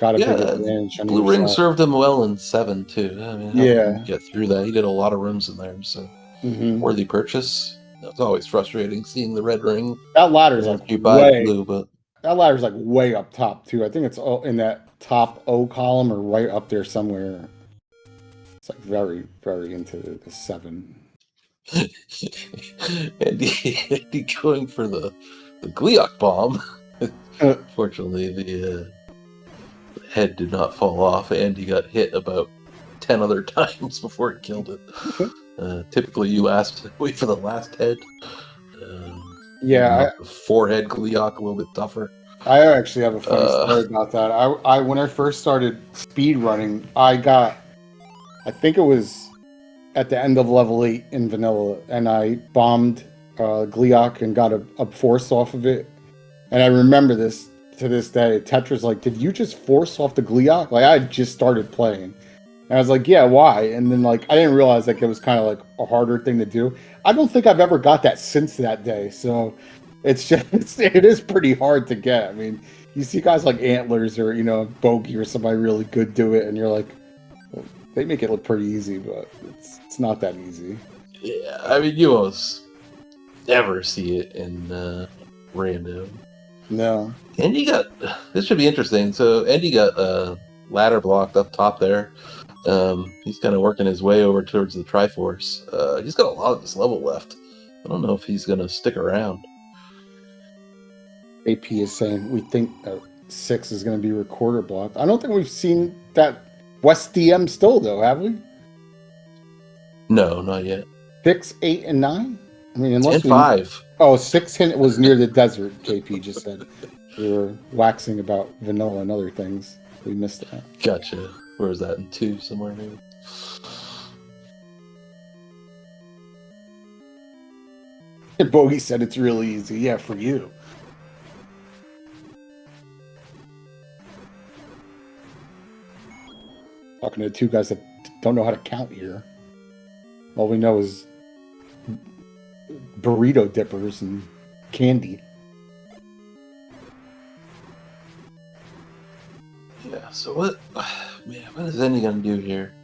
got a big advantage on Blue either ring side. served him well in 7 too. I mean, how can you get through that? He did a lot of rooms in there, so worthy purchase. It's always frustrating seeing the red ring. That ladder's like you buy the blue, but that ladder's like way up top too. I think it's in that top O column or right up there somewhere. It's like very, very into the 7. Andy going for the Gliok bomb. Fortunately, the head did not fall off. Andy got hit about 10 other times before it killed it. Typically, you wait for the last head. The forehead Gliok a little bit tougher. I actually have a funny story about that. I when I first started speed running, I think it was at the end of level 8 in vanilla, and I bombed Gliok and got a force off of it. And I remember this to this day. Tetra's like, "Did you just force off the Gliok?" Like, I had just started playing. And I was like, "Yeah, why?" And then like I didn't realize like it was kind of like a harder thing to do. I don't think I've ever got that since that day. So it's just it is pretty hard to get. I mean, you see guys like Antlers or Bogey or somebody really good do it, and you're like, well, they make it look pretty easy, but it's not that easy. Yeah, I mean, you almost never see it in random. No. Andy this should be interesting. So Andy got ladder blocked up top there. He's kind of working his way over towards the Triforce. He's got a lot of this level left. I don't know if he's going to stick around. AP is saying we think 6 is going to be recorder blocked. I don't think we've seen that West DM still, though, have we? No, not yet. 6, 8, and 9? I mean, unless 5. Oh, 6 was near the desert, KP just said. We were waxing about vanilla and other things. We missed that. Gotcha. Where is that? In 2 somewhere, maybe? Bogey said it's really easy. Yeah, for you. Talking to 2 guys that don't know how to count here. All we know is burrito dippers and candy. Yeah, so what is Andy gonna do here?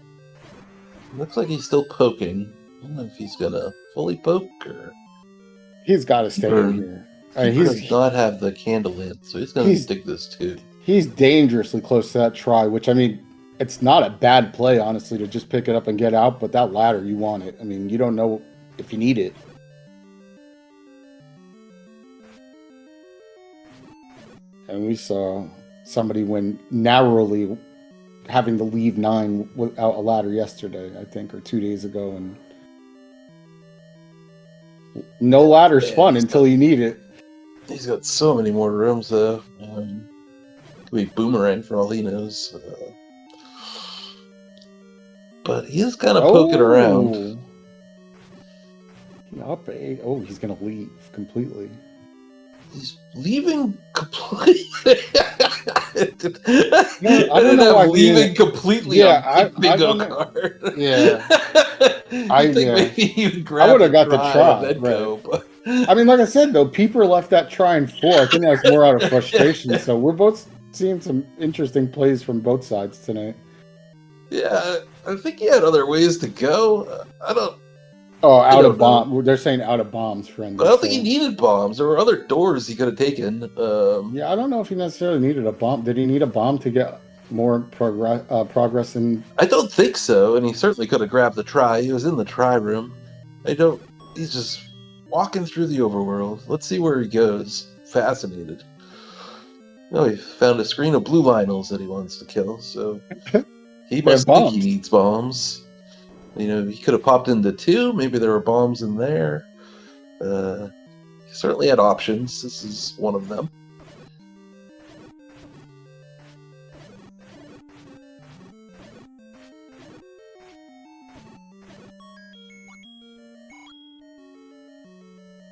Looks like he's still poking. I don't know if he's gonna fully poke or he's got to stay in here. He does not have the candle in, so he's gonna stick this too. He's dangerously close to that try, which I mean, it's not a bad play, honestly, to just pick it up and get out. But that ladder, you want it. I mean, you don't know if you need it. And we saw somebody win narrowly having to leave 9 without a ladder yesterday, I think, or 2 days ago. And no ladder's fun until you need it. He's got so many more rooms, though. Could be Boomerang for all he knows. But he's kind of poking around. Up 8. Oh, he's going to leave completely. He's leaving completely. I don't know why leaving completely. Yeah, on bingo card. Yeah, I think maybe he would grab. I would have got the try. Right. Go, but... I mean, like I said, though, Peeper left that try in 4. I think that's more out of frustration. So we're both seeing some interesting plays from both sides tonight. Yeah, I think he had other ways to go. I don't. Oh, out of bomb. They're saying out of bombs, friend. I don't think he needed bombs. There were other doors he could have taken. Yeah, I don't know if he necessarily needed a bomb. Did he need a bomb to get more progress in? I don't think so, and he certainly could have grabbed the try. He was in the try room. He's just walking through the overworld. Let's see where he goes. Fascinated. Oh, he found a screen of blue Lionels that he wants to kill, so he must think he needs bombs. He could have popped into 2. Maybe there were bombs in there. He certainly had options. This is one of them.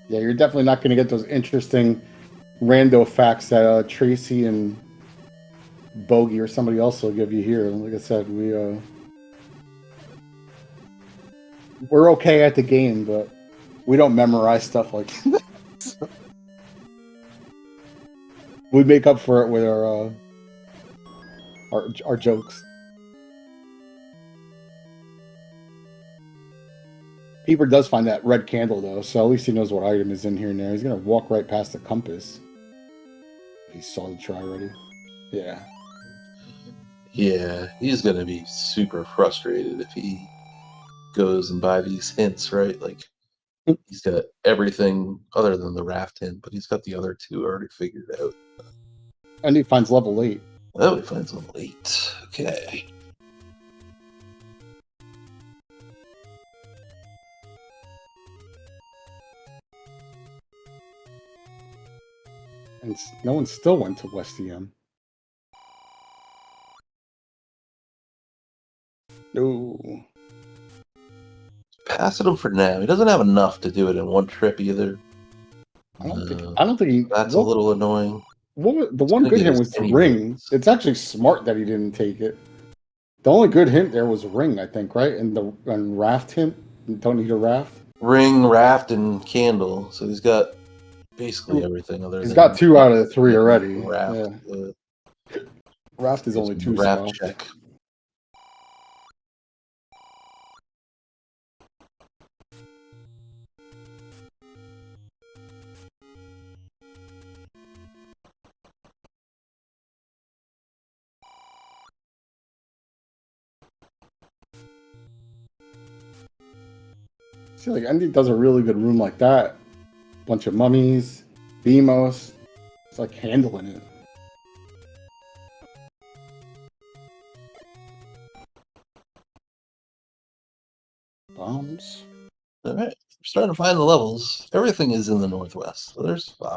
Yeah, you're definitely not going to get those interesting rando facts that Tracy and Bogey or somebody else will give you here. Like I said, we're okay at the game, but we don't memorize stuff like that. So we make up for it with our jokes. Peeper does find that red candle though, so at least he knows what item is in here now. He's gonna walk right past the compass. He saw the try already. Yeah. Yeah, he's gonna be super frustrated if he goes and buy these hints, right? Like he's got everything other than the raft hint, but he's got the other two already figured out. And he finds level 8. Oh, he finds level 8. Okay. And no one still went to West EM. No. Passing him for now. He doesn't have enough to do it in one trip either. I don't think he. That's a little annoying. The one good hint was the ring. It's actually smart that he didn't take it. The only good hint there was ring, I think, right? And the raft hint. You don't need a raft. Ring, raft, and candle. So he's got basically everything other. He's got 2 out of the 3 already. Raft. Yeah. Raft is only 2 raft spots. check. I feel like Andy does a really good room like that. Bunch of mummies, Beamos. It's like handling it. Bombs. All right, we're starting to find the levels. Everything is in the northwest, so there's 5.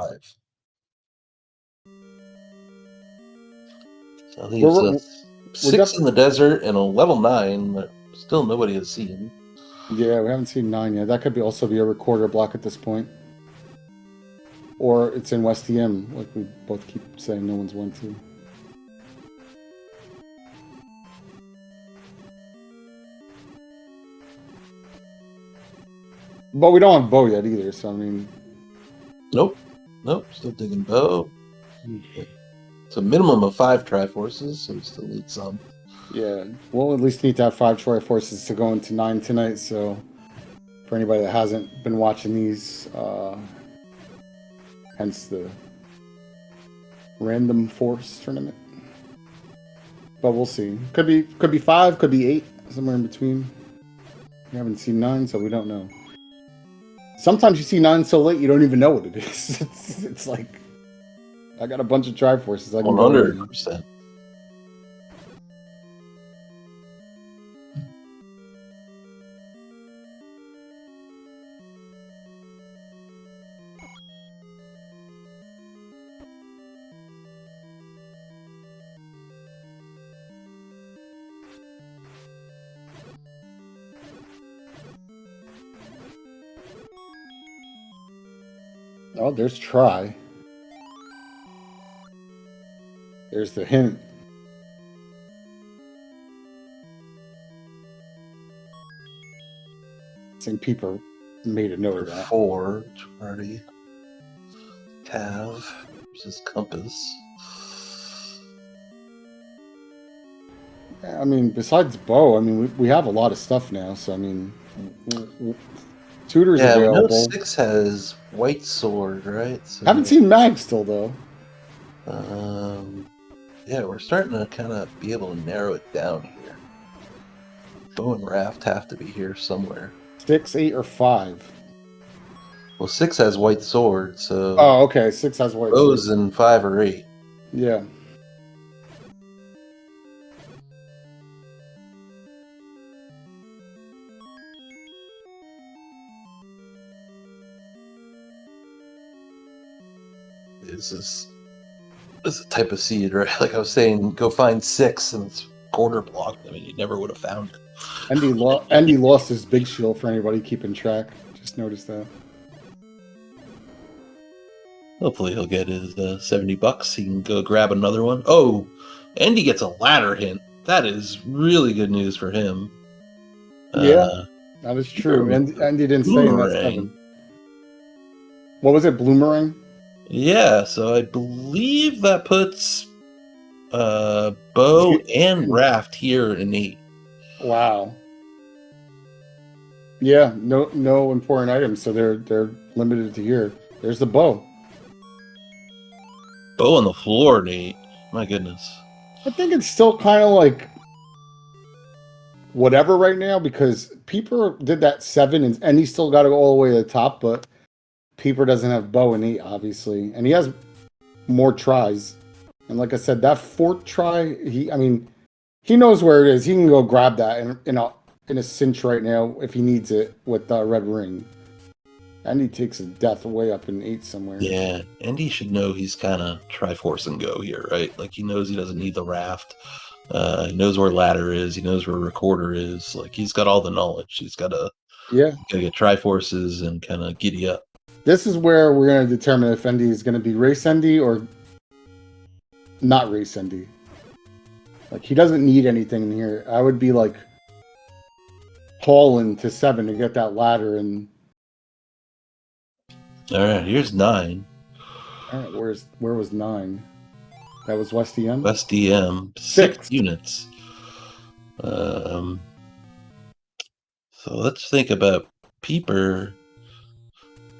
So leaves 6 in the desert and a level 9 that still nobody has seen. Yeah, we haven't seen 9 yet. That could also be a recorder block at this point. Or it's in West EM, like we both keep saying no one's went to. But we don't have bow yet either, so I mean... Nope, still digging bow. It's a minimum of 5 Triforces, so we still need some. Yeah, we'll at least need to have 5 Triforces to go into 9 tonight, so for anybody that hasn't been watching these, hence the random force tournament. But we'll see. Could be 5, could be 8, somewhere in between. We haven't seen 9, so we don't know. Sometimes you see 9 so late you don't even know what it is. It's like I got a bunch of Triforces. I can 100%. Oh, there's try. There's the hint. St. Peeper made a note of that. 4 already have versus compass. Yeah, I mean, besides bow, I mean, we have a lot of stuff now. So I mean, tutors available. We know 6 has white sword, right? So haven't seen mag still though. Yeah, we're starting to kind of be able to narrow it down here. Bow and raft have to be here somewhere. 6, 8, or 5. Well, 6 has white sword, so. Oh, okay. 6 has white sword. Bow's in 5 or 8. Yeah. This is a type of seed, right? Like I was saying, go find 6 and it's corner blocked. I mean, you never would have found it. Andy lost his big shield for anybody keeping track. Just noticed that. Hopefully he'll get his $70. He can go grab another one. Oh, Andy gets a ladder hint. That is really good news for him. Yeah. That is true. And Andy didn't stay in that Boomerang. 7. What was it? Bloomerang? Yeah, so I believe that puts Bow and Raft here in 8. Wow. Yeah, no important items, so they're limited to here. There's the bow. Bow on the floor, Nate. My goodness. I think it's still kind of like whatever right now because Peeper did that 7 and he still got to go all the way to the top, but Peeper doesn't have bow in 8, obviously, and he has more tries. And like I said, that 4th try, he knows where it is. He can go grab that in a cinch right now if he needs it with the red ring. And he takes a death way up in 8 somewhere. Yeah, and he should know he's kind of Triforce and go here, right? Like he knows he doesn't need the Raft. He knows where Ladder is. He knows where Recorder is. Like he's got all the knowledge. He's got to get Triforces and kind of giddy up. This is where we're going to determine if Endy is going to be Race Endy or not Race Endy. Like he doesn't need anything in here. I would be like hauling to 7 to get that ladder and. All right, here's 9. All right, where was 9? That was West DM? West DM, 6 units. So let's think about Peeper.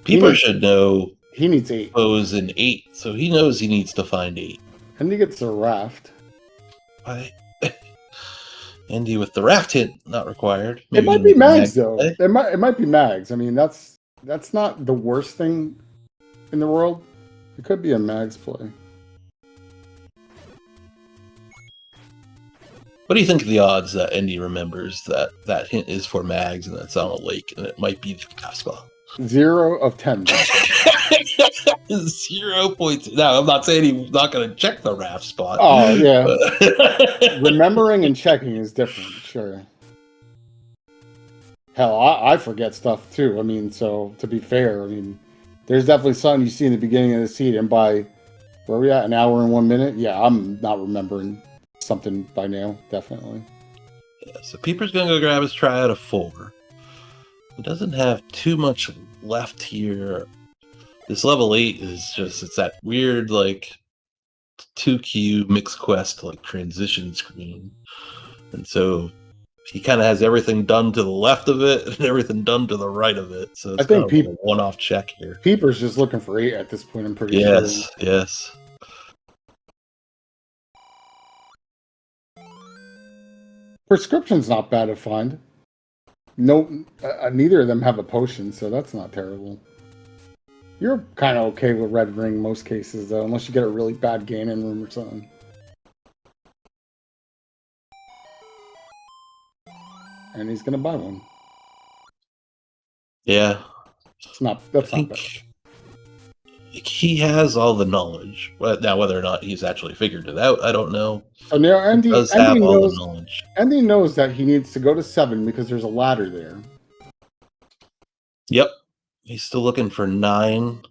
Peeper should know he needs 8. Bows in 8, so he knows he needs to find 8. And he gets a Raft. Andy with the Raft hint not required. Maybe it might be Mags though. It might be Mags. I mean, that's not the worst thing in the world. It could be a Mags play. What do you think of the odds that Andy remembers that hint is for Mags and that's on a lake and it might be the top spot? 0 of 10. 0 points. Now, I'm not saying he's not going to check the Raft spot. Oh, yeah. Remembering and checking is different, sure. Hell, I forget stuff too. I mean, so to be fair, there's definitely something you see in the beginning of the seed, and by where are we at, an hour and 1 minute? Yeah, I'm not remembering something by now, definitely. Yeah, so Peeper's going to go grab his try out of 4. He doesn't have too much left here. This level 8 is it's that weird, like, 2Q mixed quest, like, transition screen. And so he kind of has everything done to the left of it and everything done to the right of it. So it's kind of a one-off check here. Peeper's just looking for 8 at this point, I'm pretty sure. Yes. Prescription's not bad to find. No, neither of them have a potion, so that's not terrible. You're kind of okay with red ring most cases, though, unless you get a really bad gain-in room or something. And he's gonna buy one. Yeah. That's not bad. He has all the knowledge. Now, whether or not he's actually figured it out, I don't know. So now Andy does have all the knowledge. Andy knows that he needs to go to 7 because there's a ladder there. Yep. He's still looking for 9.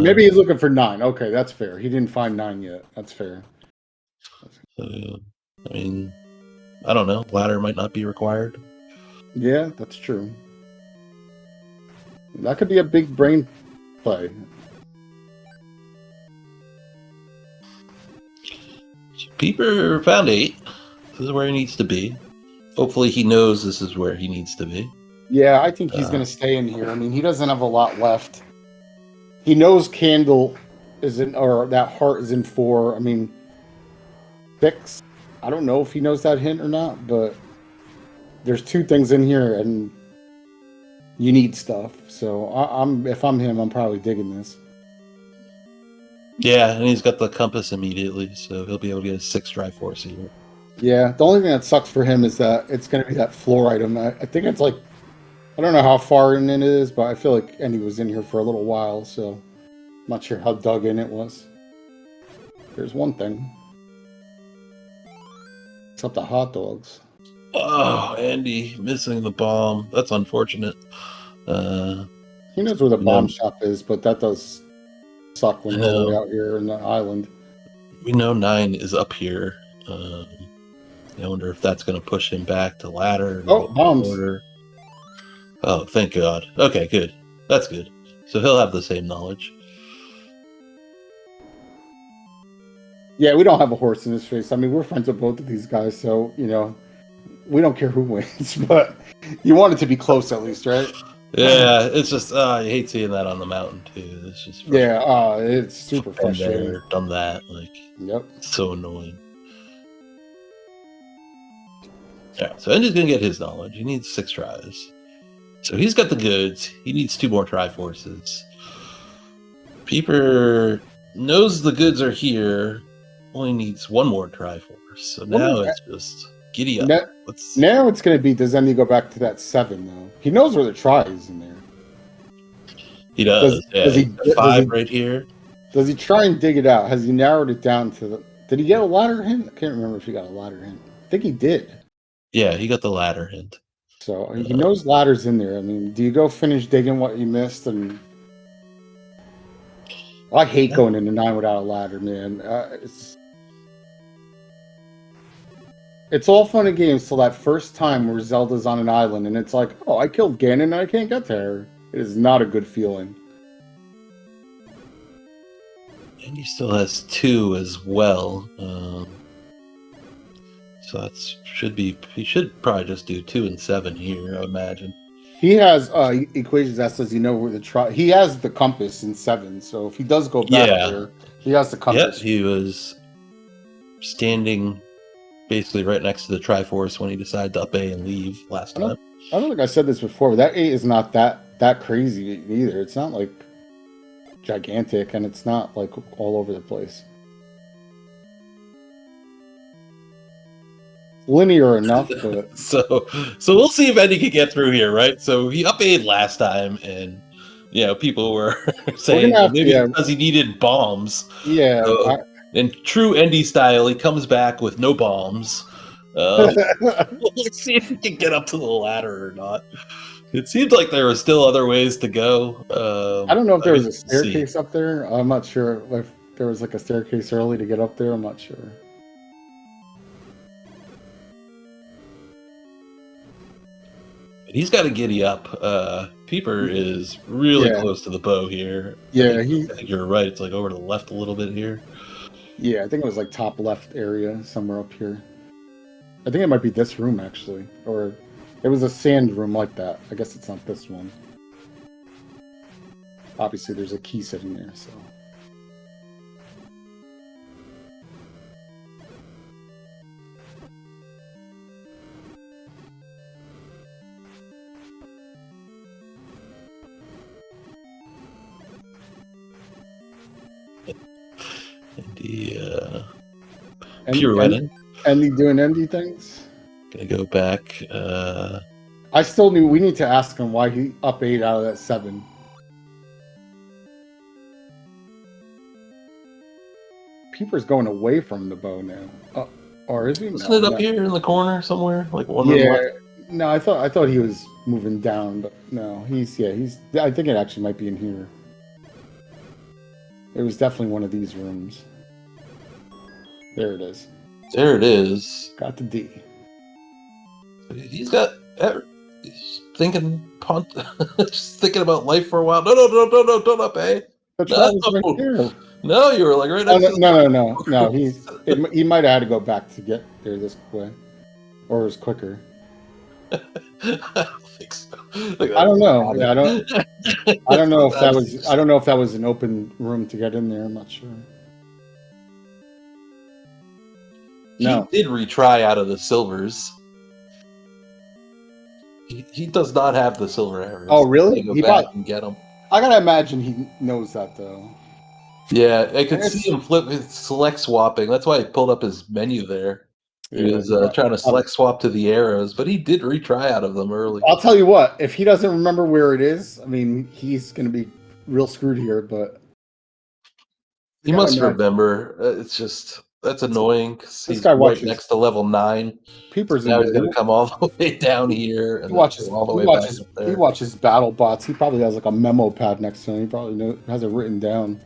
Maybe he's looking for 9. Okay, that's fair. He didn't find 9 yet. That's fair. I don't know. Ladder might not be required. Yeah, that's true. That could be a big brain play. Peeper found 8. This is where he needs to be. Hopefully he knows this is where he needs to be. Yeah, I think he's going to stay in here. He doesn't have a lot left. He knows Candle is in, or that heart is in 4. 6. I don't know if he knows that hint or not, but there's 2 things in here, and you need stuff. So if I'm him, I'm probably digging this. Yeah, and he's got the compass immediately, so he'll be able to get a 6 Triforce here. Yeah, the only thing that sucks for him is that it's going to be that floor item. I think it's like, I don't know how far in it is, but I feel like Andy was in here for a little while, so I'm not sure how dug in it was. There's one thing. It's up to hot dogs. Oh, Andy missing the bomb. That's unfortunate. He knows where the bomb shop is, but that does suck when you're out here in the island. We know 9 is up here. I wonder if that's going to push him back to ladder. Oh, bombs. Order. Oh, thank God. Okay, good. That's good. So he'll have the same knowledge. Yeah, we don't have a horse in this race. I mean, we're friends with both of these guys, so we don't care who wins. But you want it to be close at least, right? Yeah, it's just I hate seeing that on the mountain too. It's just frustrating. Yeah, it's super Been frustrating. there, done that. Like, Yep. so annoying. Yeah, so Andy's gonna get his knowledge. He needs 6 tries. So he's got the goods. He needs 2 more Triforces. Peeper knows the goods are here. Only needs 1 more Triforce. So now it's just giddy up. Now it's going to be, does Andy go back to that 7, though? He knows where the try is in there. He does. Does he 5 right here. Does he try and dig it out? Has he narrowed it down to the... Did he get a ladder hint? I can't remember if he got a ladder hint. I think he did. Yeah, he got the ladder hint. So he knows ladders in there. I mean, do you go finish digging what you missed? And I hate going into 9 without a ladder, man. It's all fun and games till that first time where Zelda's on an island and it's like, oh, I killed Ganon and I can't get there. It is not a good feeling. And he still has 2 as well. So that's he should probably just do 2 and 7 here, I imagine. He has equations that says where the try. He has the compass in 7, so if he does go back there, he has the compass. Yeah, he was standing basically right next to the Triforce when he decided to up A and leave last time. I don't think I said this before, but that 8 is not that crazy either. It's not like gigantic, and it's not like all over the place. Linear enough, but so we'll see if Eddie can get through here, right? So he up A'd last time, and people were saying because he needed bombs. Yeah. So, in true Endy style, he comes back with no bombs. Let's see if he can get up to the ladder or not. It seemed like there were still other ways to go. I don't know if there was a staircase up there. I'm not sure if there was like a staircase early to get up there. I'm not sure. He's got to giddy up. Peeper is really close to the bow here. Yeah, I think you're right. It's like over to the left a little bit here. Yeah, I think it was like top left area, somewhere up here. I think it might be this room, actually. Or it was a sand room like that. I guess it's not this one. Obviously, there's a key sitting there, so... Pirouetting. Andy doing Andy things? Gonna go back. I still we need to ask him why he up 8 out of that 7. Peeper's going away from the bow now. Or is he? Isn't it up here in the corner somewhere? Like one No, I thought he was moving down, but no, he's I think it actually might be in here. It was definitely one of these rooms. There it is. There it is. Got the D. He's thinking just thinking about life for a while. No, don't up, eh? Right here. No, you were like right next No. He might have had to go back to get there this way. Or it was quicker. I don't think so. I don't know. Yeah, I don't know if that was an open room to get in there. I'm not sure. He did retry out of the silvers. He does not have the silver arrows. Oh, really? He go back and get them. I gotta imagine he knows that, though. Yeah, I could see him flip his select swapping. That's why he pulled up his menu there. He was trying to select swap to the arrows, but he did retry out of them early. I'll tell you what, if he doesn't remember where it is, I mean, he's going to be real screwed here, but... He must remember. It's just... That's annoying, because he's right next to level 9. Peeper's now he's going to come all the way down here, and he watches all the way back up there. He watches battle bots. He probably has like a memo pad next to him. He probably has it written down.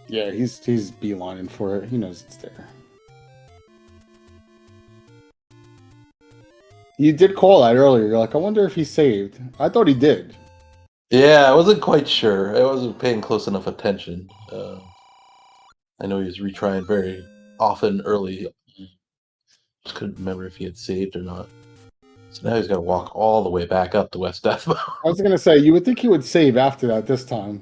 Yeah, he's beelining for it. He knows it's there. You did call that earlier. You're like, I wonder if he saved. I thought he did. Yeah, I wasn't quite sure. I wasn't paying close enough attention. I know he was retrying very often early. Just couldn't remember if he had saved or not. So now he's got to walk all the way back up to West Deathmo. I was gonna say you would think he would save after that this time.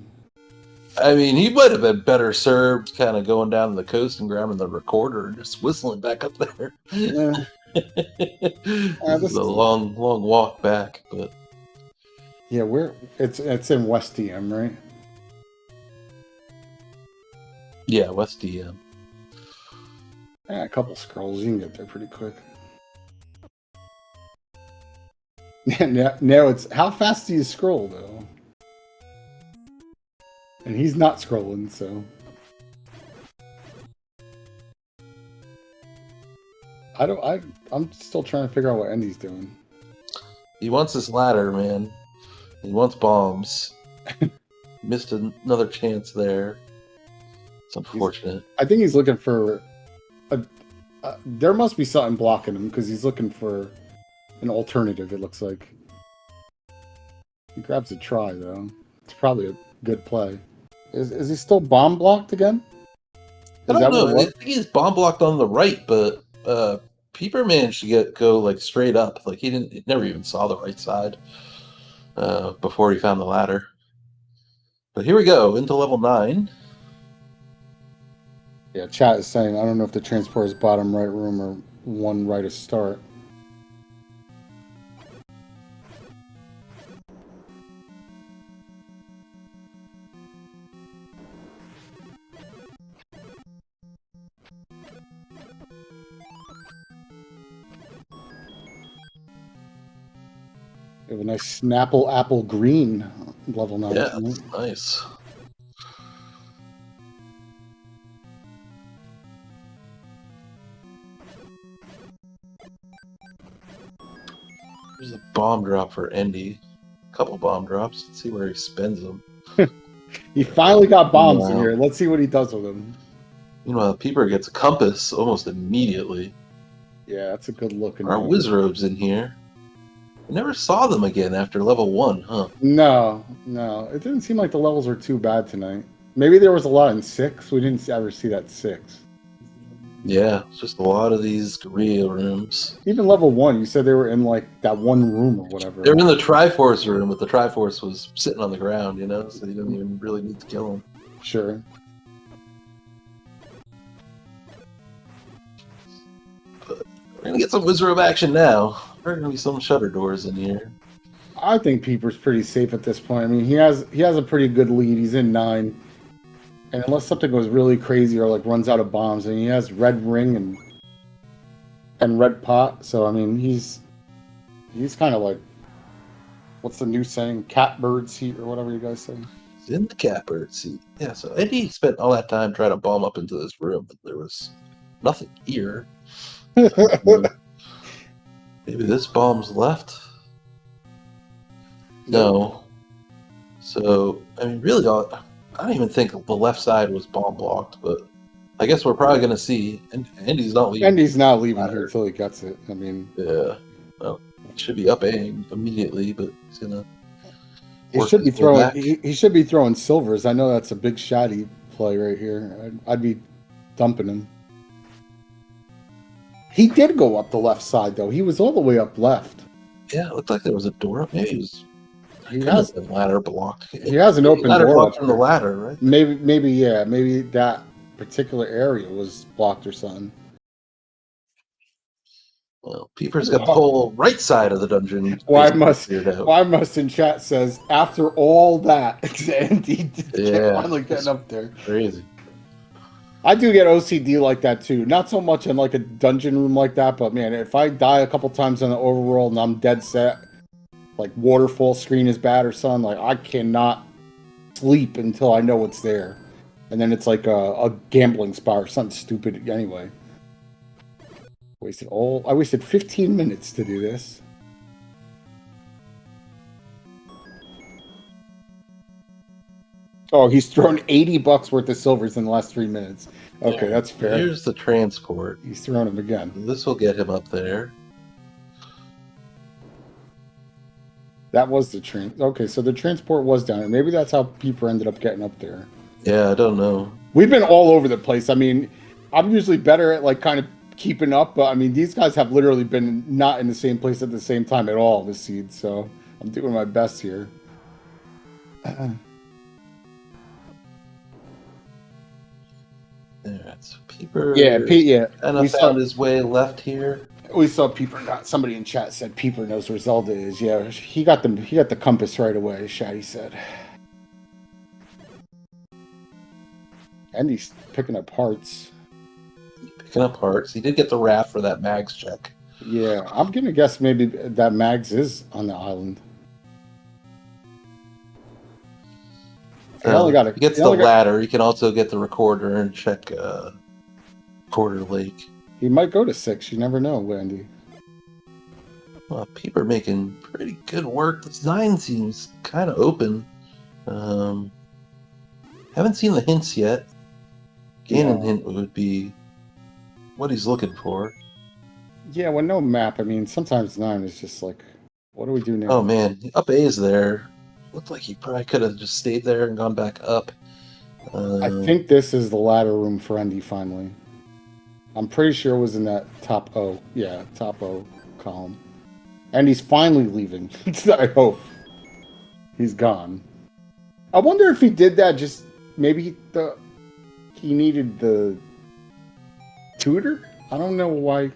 I mean, he might have been better served kind of going down the coast and grabbing the recorder and just whistling back up there. Yeah. This is a long walk back, but yeah, it's in West DM, right? Yeah, West DM. Yeah, a couple scrolls, you can get there pretty quick. Now it's how fast do you scroll though? And he's not scrolling, so I'm still trying to figure out what Andy's doing. He wants this ladder, man. He wants bombs. Missed another chance there. It's unfortunate. I think he's looking for there must be something blocking him because he's looking for an alternative. It looks like he grabs a try though. It's probably a good play. Is he still bomb blocked again? I don't know. I think he's bomb blocked on the right, but Peeper managed to go like straight up. Like he never even saw the right side before he found the ladder. But here we go into level 9. Yeah, chat is saying I don't know if the transport is bottom right room or one right of start. We have a nice Snapple Apple Green level 9. Yeah, that's nice. There's a bomb drop for Endy. A couple bomb drops. Let's see where he spends them. He finally got bombs in here. Let's see what he does with them. Meanwhile, Peeper gets a compass almost immediately. Yeah, that's a good looking. Our Wizrobes in here. I never saw them again after level 1, huh? No. It didn't seem like the levels were too bad tonight. Maybe there was a lot in 6. We didn't ever see that 6. Yeah, it's just a lot of these guerrilla rooms. Even level 1, you said they were in like that one room or whatever. They were in the Triforce room, but the Triforce was sitting on the ground, you know, so you didn't even really need to kill him. Sure. But we're gonna get some Wizrobe action now. There are gonna be some shutter doors in here. I think Peeper's pretty safe at this point. I mean, he has a pretty good lead. He's in 9. And unless something goes really crazy or like runs out of bombs, and he has red ring and red pot, so I mean he's kind of like, what's the new saying? Catbird seat or whatever you guys say. He's in the catbird seat. Yeah, so Eddie spent all that time trying to bomb up into this room, but there was nothing here. Maybe this bomb's left? No. So, I mean, really, I don't even think the left side was bomb blocked, but I guess we're probably going to see. And Andy's not leaving. Andy's not leaving here until he gets it. I mean, yeah. Well, he should be up A immediately, but he's going to. He should be throwing. He should be throwing silvers. I know that's a big shotty play right here. I'd be dumping him. He did go up the left side though. He was all the way up left. Yeah, it looked like there was a door up. Maybe he was. He has a ladder blocked. He has an open door blocked from the ladder, right? Maybe that particular area was blocked or something. Well, Peeper's got the whole right side of the dungeon. Why must in chat says after all that, Andy finally getting up there. Crazy. I do get OCD like that too. Not so much in like a dungeon room like that, but man, if I die a couple times in the overworld and I'm dead set, like waterfall screen is bad or something, like I cannot sleep until I know what's there. And then it's like a gambling spot or something stupid anyway. I wasted 15 minutes to do this. Oh, he's thrown $80 worth of silvers in the last 3 minutes. Okay, that's fair. Here's the transport. He's thrown him again. This will get him up there. That was the train. Okay, so the transport was down there. Maybe that's how people ended up getting up there. Yeah, I don't know. We've been all over the place. I mean, I'm usually better at like kind of keeping up, but I mean, these guys have literally been not in the same place at the same time at all this seed, so I'm doing my best here. That's Peeper. Yeah, Pete. Yeah, Kind of found his way left here. we saw Peeper. Somebody in chat said Peeper knows where Zelda is. Yeah, he got them. He got the compass right away. Shaddy said, and he's picking up hearts. Picking up hearts. He did get the raft for that Mags check. Yeah, I'm gonna guess maybe that Mags is on the island. He gets the ladder. He can also get the recorder and check Quarter Lake. He might go to 6. You never know, Wendy. Well, Peeper making pretty good work. This 9 seems kind of open. Haven't seen the hints yet. Gaining hint would be what he's looking for. Yeah, with no map, I mean, sometimes 9 is just like, what do we do now? Oh, man. Up A is there. Looked like he probably could have just stayed there and gone back up. I think this is the ladder room for Andy, finally. I'm pretty sure it was in that top O. Yeah, top O column. And he's finally leaving. I hope. He's gone. I wonder if he did that just... Maybe he needed the tutor? I don't know why...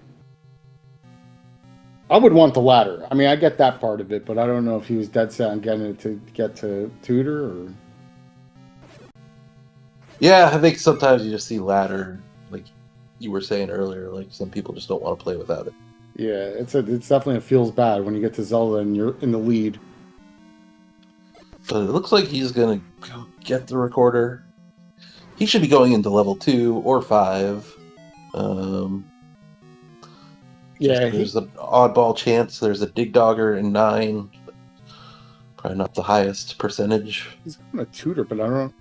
I would want the ladder. I mean, I get that part of it, but I don't know if he was dead set on getting it to get to tutor or... Yeah, I think sometimes you just see ladder, like you were saying earlier, like some people just don't want to play without it. Yeah, it's definitely it feels bad when you get to Zelda and you're in the lead. But it looks like he's gonna go get the recorder. He should be going into level 2 or 5. Yeah, there's an oddball chance. There's a Dig Dogger in 9. But probably not the highest percentage. He's going to tutor, but I don't know.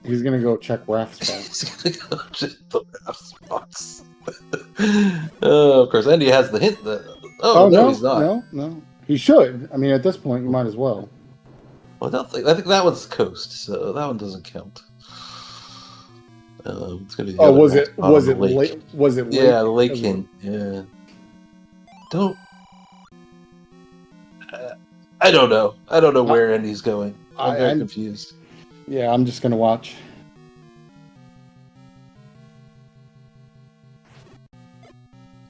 He's gonna go check raft spots. He's gonna go check the raft spots. Of course, Andy has the hint that. Oh no, he's not. No. He should. I mean, at this point, you might as well. Well, I think that one's coast, so that one doesn't count. It's gonna be the was it lake? Was it lake? Yeah, the lake hint. Yeah. Don't. I don't know. I don't know where Andy's going. I'm very confused. Yeah, I'm just gonna watch.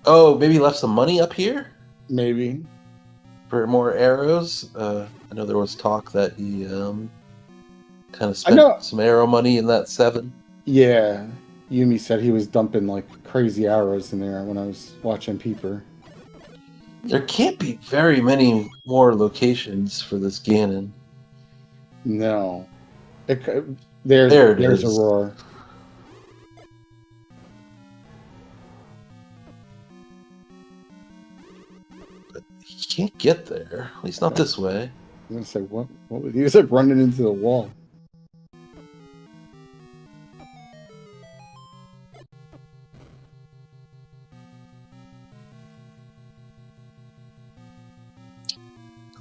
Oh, maybe he left some money up here? Maybe. For more arrows? I know there was talk that he kind of spent some arrow money in that 7. Yeah. Yumi said he was dumping like crazy arrows in there when I was watching Peeper. There can't be very many more locations for this Ganon. No. There's Aurora. But he can't get there. At least not this way. I'm gonna say what was he was like running into the wall.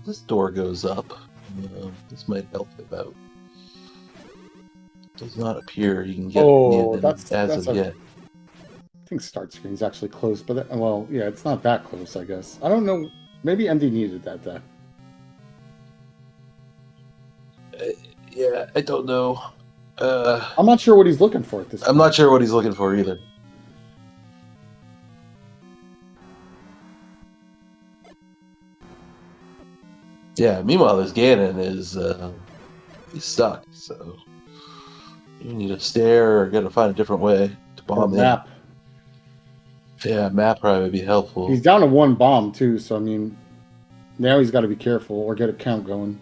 This door goes up. This might help it out. Does not appear you can get as of yet. I think start screen's actually close, but yeah, it's not that close, I guess. I don't know. Maybe MD needed that there. Yeah, I don't know. I'm not sure what he's looking for at this point. I'm not sure what he's looking for either. Yeah, meanwhile, this Ganon is he's stuck, so you need a stair or gotta find a different way to bomb him. Map. Yeah, map probably would be helpful. He's down to 1 bomb too, so I mean, now he's got to be careful or get a count going.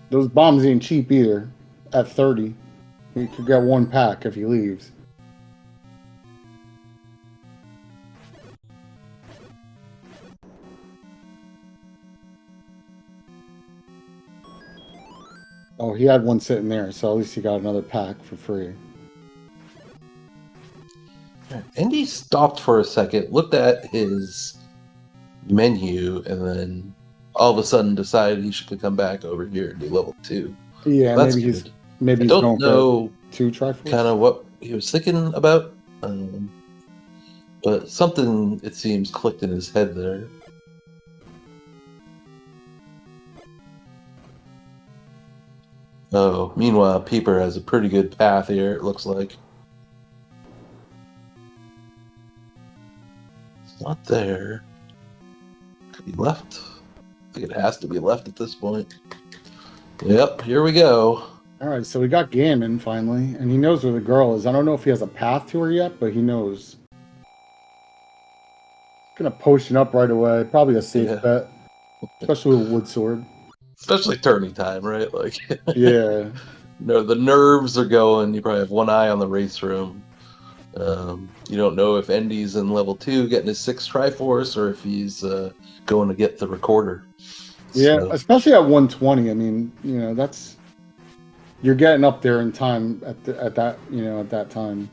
Those bombs ain't cheap either. At 30, he could get 1 pack if he leaves. Oh, he had 1 sitting there, so at least he got another pack for free. Andy stopped for a second, looked at his menu, and then all of a sudden decided he should come back over here and do level 2. Yeah, That's maybe good. maybe I he's don't going for know 2 Triforce. kind of what he was thinking about, but something, it seems, clicked in his head there. Oh, meanwhile, Peeper has a pretty good path here, it looks like. It's not there. Could be left. I think it has to be left at this point. Yep, here we go. All right, so we got Ganon finally, and he knows where the girl is. I don't know if he has a path to her yet, but he knows. Gonna potion up right away. Probably a safe bet, especially with a wood sword. Especially turning time, right? Like, Yeah. No, the nerves are going. You probably have one eye on the race room. You don't know if Endy's in level 2 getting his 6 Triforce, or if he's going to get the recorder. Yeah, So, especially at 120. I mean, that's you're getting up there in time at that time.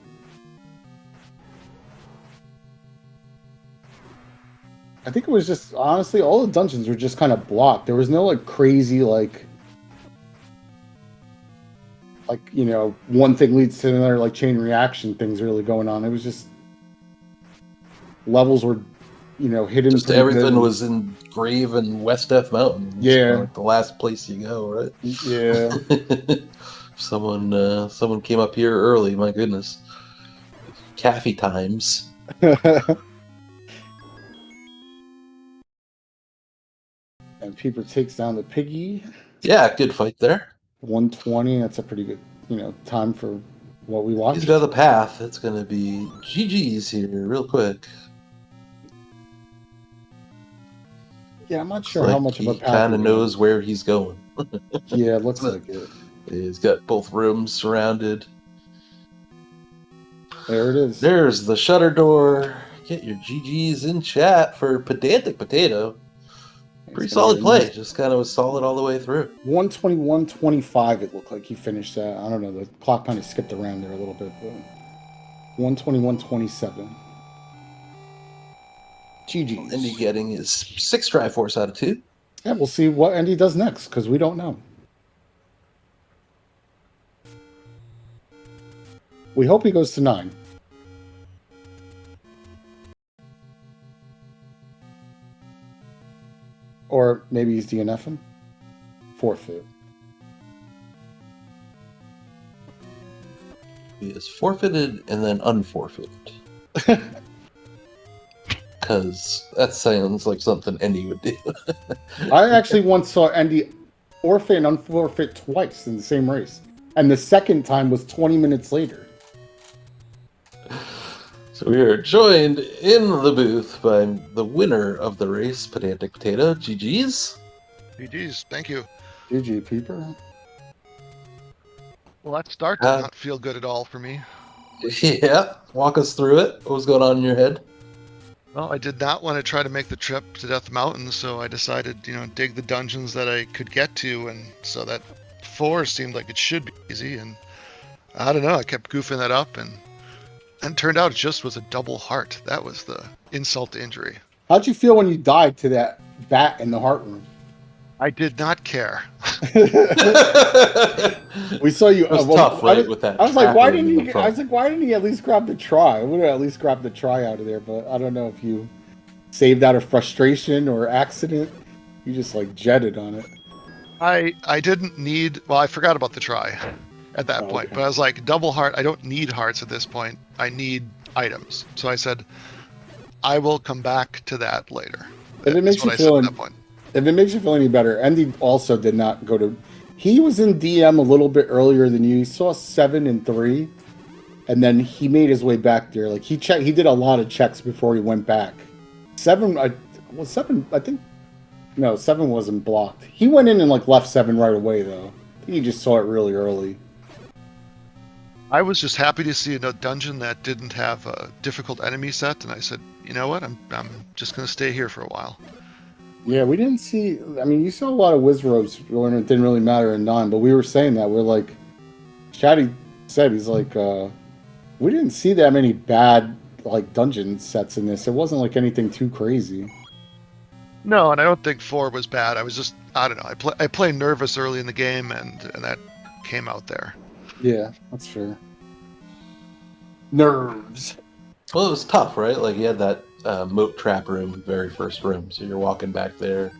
I think it was just honestly all the dungeons were just kind of blocked. There was no like crazy like one thing leads to another like chain reaction things really going on. It was just levels were hidden. just everything was engraved in West F Mountain. Yeah, like the last place you go, right? Yeah. Someone came up here early. My goodness, Caffey times. And Peeper takes down the piggy. Yeah, good fight there. 120. That's a pretty good time for what we watched. He's got the path. It's going to be GG's here real quick. Yeah, I'm not sure how much of a path. He kind of knows where he's going. Yeah, it looks like it. He's got both rooms surrounded. There it is. There's the shutter door. Get your GG's in chat for PedanticPotato. Pretty solid play. Just kind of was solid all the way through. 121.25 it looked like he finished that. I don't know. The clock kind of skipped around there a little bit, but 121.27. GG's. Andy getting his 6 Triforce out of 2. Yeah, we'll see what Andy does next, because we don't know. We hope he goes to 9. Or maybe he's DNFing. Forfeit. He is forfeited and then unforfeited. Because that sounds like something Andy would do. I actually once saw Andy forfeit and unforfeit twice in the same race. And the second time was 20 minutes later. So we are joined in the booth by the winner of the race, PedanticPotato. GG's. GG's, thank you. GG, Peeper. Well, that start did not feel good at all for me. Yeah, walk us through it. What was going on in your head? Well, I did not want to try to make the trip to Death Mountain, so I decided, dig the dungeons that I could get to, and so that 4 seemed like it should be easy, and I don't know, I kept goofing that up, and it turned out it just was a double heart. That was the insult to injury. How'd you feel when you died to that bat in the heart room? I did not care. We saw you. It was tough, right? With that. I was like, why didn't he? I was like, why didn't he at least grab the try? I would have at least grabbed the try out of there, but I don't know if you saved out of frustration or accident. You just like jetted on it. I didn't need. Well, I forgot about the try at that point, okay. But I was like, double heart. I don't need hearts at this point. I need items. So I said, I will come back to that later. If it makes you feel at that point. If it makes you feel any better, Andy also did not go to. He was in DM a little bit earlier than you. He saw 7 and 3, and then he made his way back there. Like he checked. He did a lot of checks before he went back. 7. 7. I think. No, 7 wasn't blocked. He went in and like left 7 right away though. I think he just saw it really early. I was just happy to see a dungeon that didn't have a difficult enemy set, and I said, you know what, I'm just gonna stay here for a while. Yeah, we didn't see. I mean, you saw a lot of Wizrobes when it didn't really matter in 9, but we were saying that we're like, Shaddy said he's like, we didn't see that many bad like dungeon sets in this. It wasn't like anything too crazy. No, and I don't think 4 was bad. I was just, I don't know. I play nervous early in the game, and that came out there. Yeah, that's fair. Nerves. Well, it was tough, right? Like you had that moat trap room, very first room. So you're walking back there,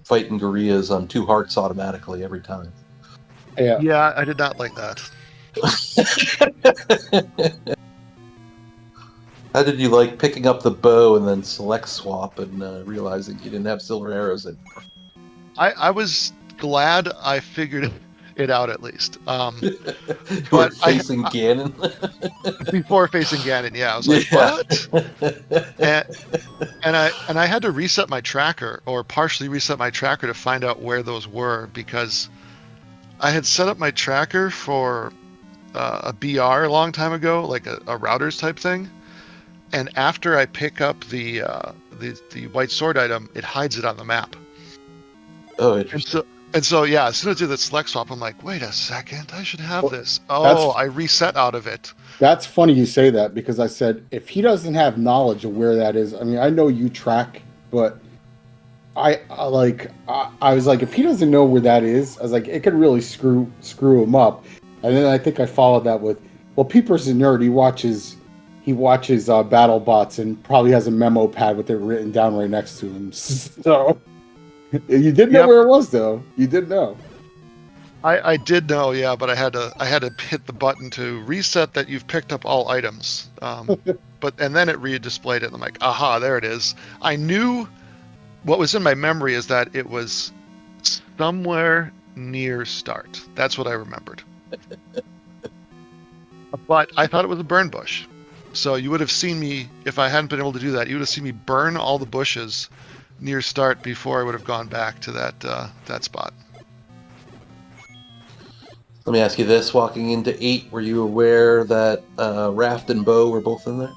fighting gorillas on 2 hearts automatically every time. Yeah. Yeah, I did not like that. How did you like picking up the bow and then select swap and realizing you didn't have silver arrows in? I was glad I figured it out at least. You were facing Ganon? Before facing Ganon, yeah. I was like, what? And I had to reset my tracker, or partially reset my tracker to find out where those were, because I had set up my tracker for a BR a long time ago, like a routers type thing. And after I pick up the white sword item, it hides it on the map. Oh, interesting. And so, yeah, as soon as I do the select swap, I'm like, wait a second, I should have this. Oh, I reset out of it. That's funny you say that, because I said, if he doesn't have knowledge of where that is, I mean, I know you track, but I was like, if he doesn't know where that is, I was like, it could really screw him up. And then I think I followed that with, well, Peeper's a nerd. He watches battle bots and probably has a memo pad with it written down right next to him. So you did know where it was, though. You did know. I did know, yeah, but I had to hit the button to reset that you've picked up all items. And then it re-displayed it. And I'm like, aha, there it is. I knew what was in my memory is that it was somewhere near start. That's what I remembered. But I thought it was a burn bush. So you would have seen me, if I hadn't been able to do that, you would have seen me burn all the bushes near start before I would have gone back to that spot. Let me ask you this. Walking into 8, were you aware that Raft and Bow were both in there?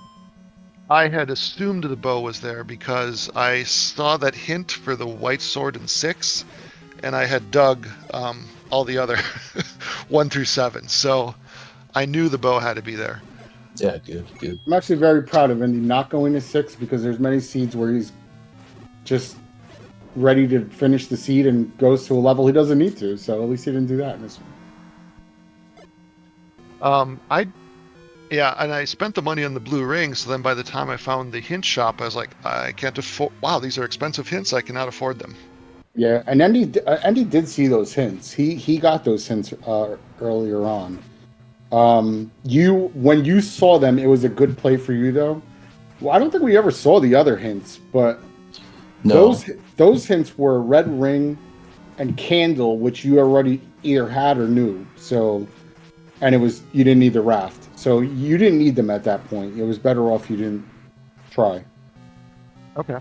I had assumed the bow was there because I saw that hint for the white sword in 6, and I had dug all the other 1 through 7. So I knew the bow had to be there. Yeah, good. I'm actually very proud of Indy not going to 6, because there's many seeds where he's just ready to finish the seed and goes to a level he doesn't need to. So at least he didn't do that in this one. And I spent the money on the blue ring, so then by the time I found the hint shop, I was like, I can't afford. Wow, these are expensive hints. I cannot afford them. Yeah, and Andy did see those hints. He got those hints earlier on. When you saw them, it was a good play for you, though. Well, I don't think we ever saw the other hints, but no. Those hints were red ring and candle, which you already either had or knew. So, and you didn't need the raft, so you didn't need them at that point. It was better off you didn't try. Okay.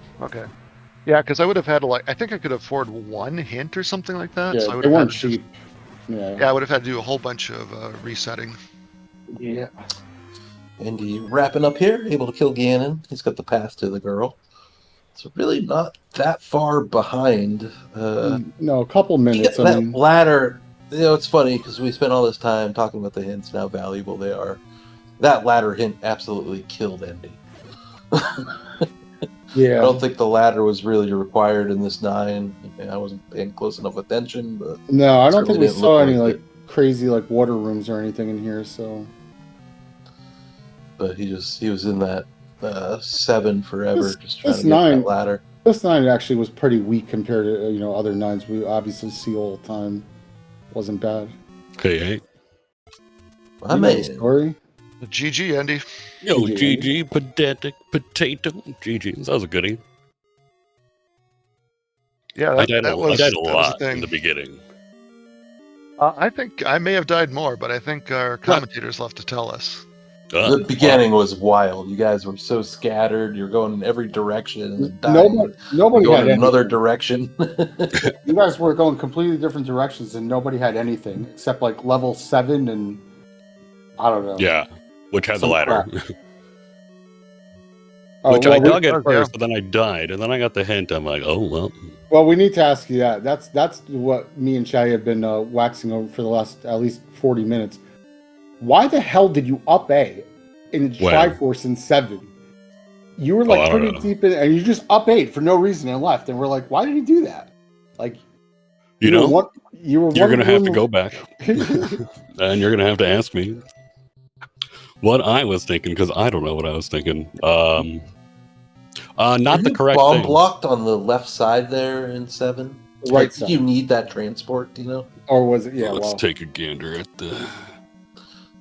Yeah, because I would have had I think I could afford 1 hint or something like that. Yeah, so they weren't cheap. Yeah, I would have had to do a whole bunch of resetting. Yeah. Andy wrapping up here, able to kill Ganon. He's got the path to the girl. So really not that far behind. No, a couple minutes. That ladder, it's funny because we spent all this time talking about the hints and how valuable they are. That ladder hint absolutely killed Andy. Yeah. I don't think the ladder was really required in this 9. I wasn't paying close enough attention, but no, I don't think we saw any crazy water rooms or anything in here. So, but he was in that 7 forever, just trying to get 9, that ladder. This 9 actually was pretty weak compared to other 9s we obviously see all the time. Wasn't bad. Hey. I made story. GG, Andy. Yo, GG, PedanticPotato. GG. That was a goodie. Yeah, I died a lot in the beginning. I think I may have died more, but I think our commentators left to tell us. The beginning was wild. You guys were so scattered. You're going in every direction and nobody going had in another direction. You guys were going completely different directions, and nobody had anything except level 7 and I don't know. Yeah, which had the ladder. Which I dug at first, but then I died, and then I got the hint. I'm like, oh well. Well, we need to ask you that. That's what me and Shai have been waxing over for the last at least 40 minutes. Why the hell did you up A? in Wow. Triforce in 7. You were like I don't pretty know. deep in, and you just up 8 for no reason and left. And we're like, why did he do that? Like, You know, you're going to have to room- go back and you're going to have to ask me what I was thinking because I don't know what I was thinking. Not Were the you correct bomb thing. blocked on the left side there in 7? The right Like, side. you need that transport, you know? Or was it? Yeah, Let's well, take a gander at the.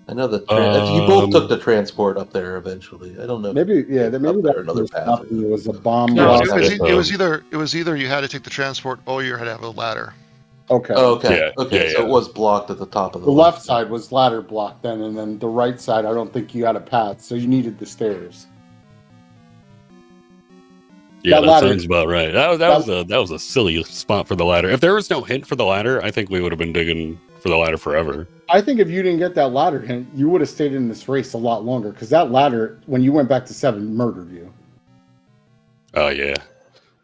I know that you both took the transport up there eventually. I don't know. maybe, yeah, maybe Up there, that another was path. nothing. It was a bomb No, Yeah, block. I it guess, was either you had to take the transport or you had to have a ladder. Okay. Oh, okay. Yeah, Okay, yeah, so yeah. it was blocked at the top of The left side was ladder blocked then, and then the right side, I don't think you had a path, so you needed the stairs. Yeah, That that ladder- sounds about right. That was a silly spot for the ladder. If there was no hint for the ladder, I think we would have been digging for the ladder forever. I think if you didn't get that ladder hint, you would have stayed in this race a lot longer, because that ladder, when you went back to 7, murdered you. Oh yeah.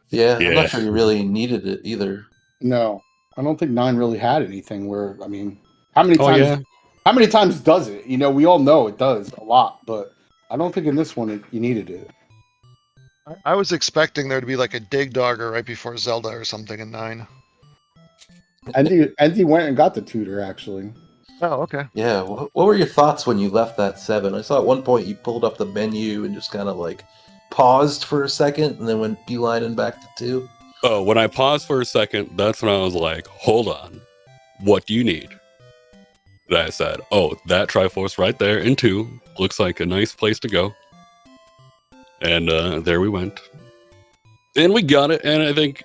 Yeah, I'm Yeah. not sure you really needed it either. No, I don't think 9 really had anything where, I mean, how many Oh times? yeah. How many times does it? You know, we all know it does a lot, but I don't think in this one you needed it. I was expecting there to be like a dig dogger right before Zelda or something in 9. Andy went and got the tutor actually. Oh, okay. Yeah, what were your thoughts when you left that 7? I saw at one point you pulled up the menu and just kind of like paused for a second and then went beelining back to 2. Oh, when I paused for a second, that's when I was like, hold on. What do you need? And I said, oh, that Triforce right there in 2 looks like a nice place to go. And there we went. And we got it, and I think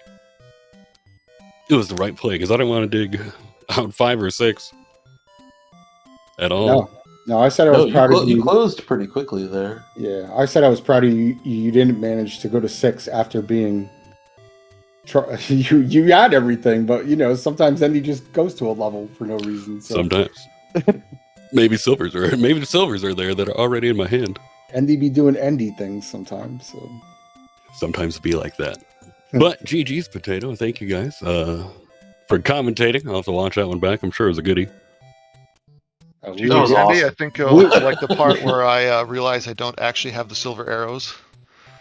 it was the right play, because I didn't want to dig out 5 or 6 at all. No, I said I was proud of you you. closed pretty quickly there. Yeah, I said I was proud of you. You didn't manage to go to 6 after being. You had everything, but you know sometimes Andy just goes to a level for no reason. So. Sometimes. Maybe the silvers are there that are already in my hand. Andy be doing Andy things sometimes. So. Sometimes it be like that. But GG's Potato, thank you guys for commentating. I'll have to watch that one back. I'm sure it was a goodie. Gee, That was Andy, awesome. I think you'll like the part where I realize I don't actually have the silver arrows.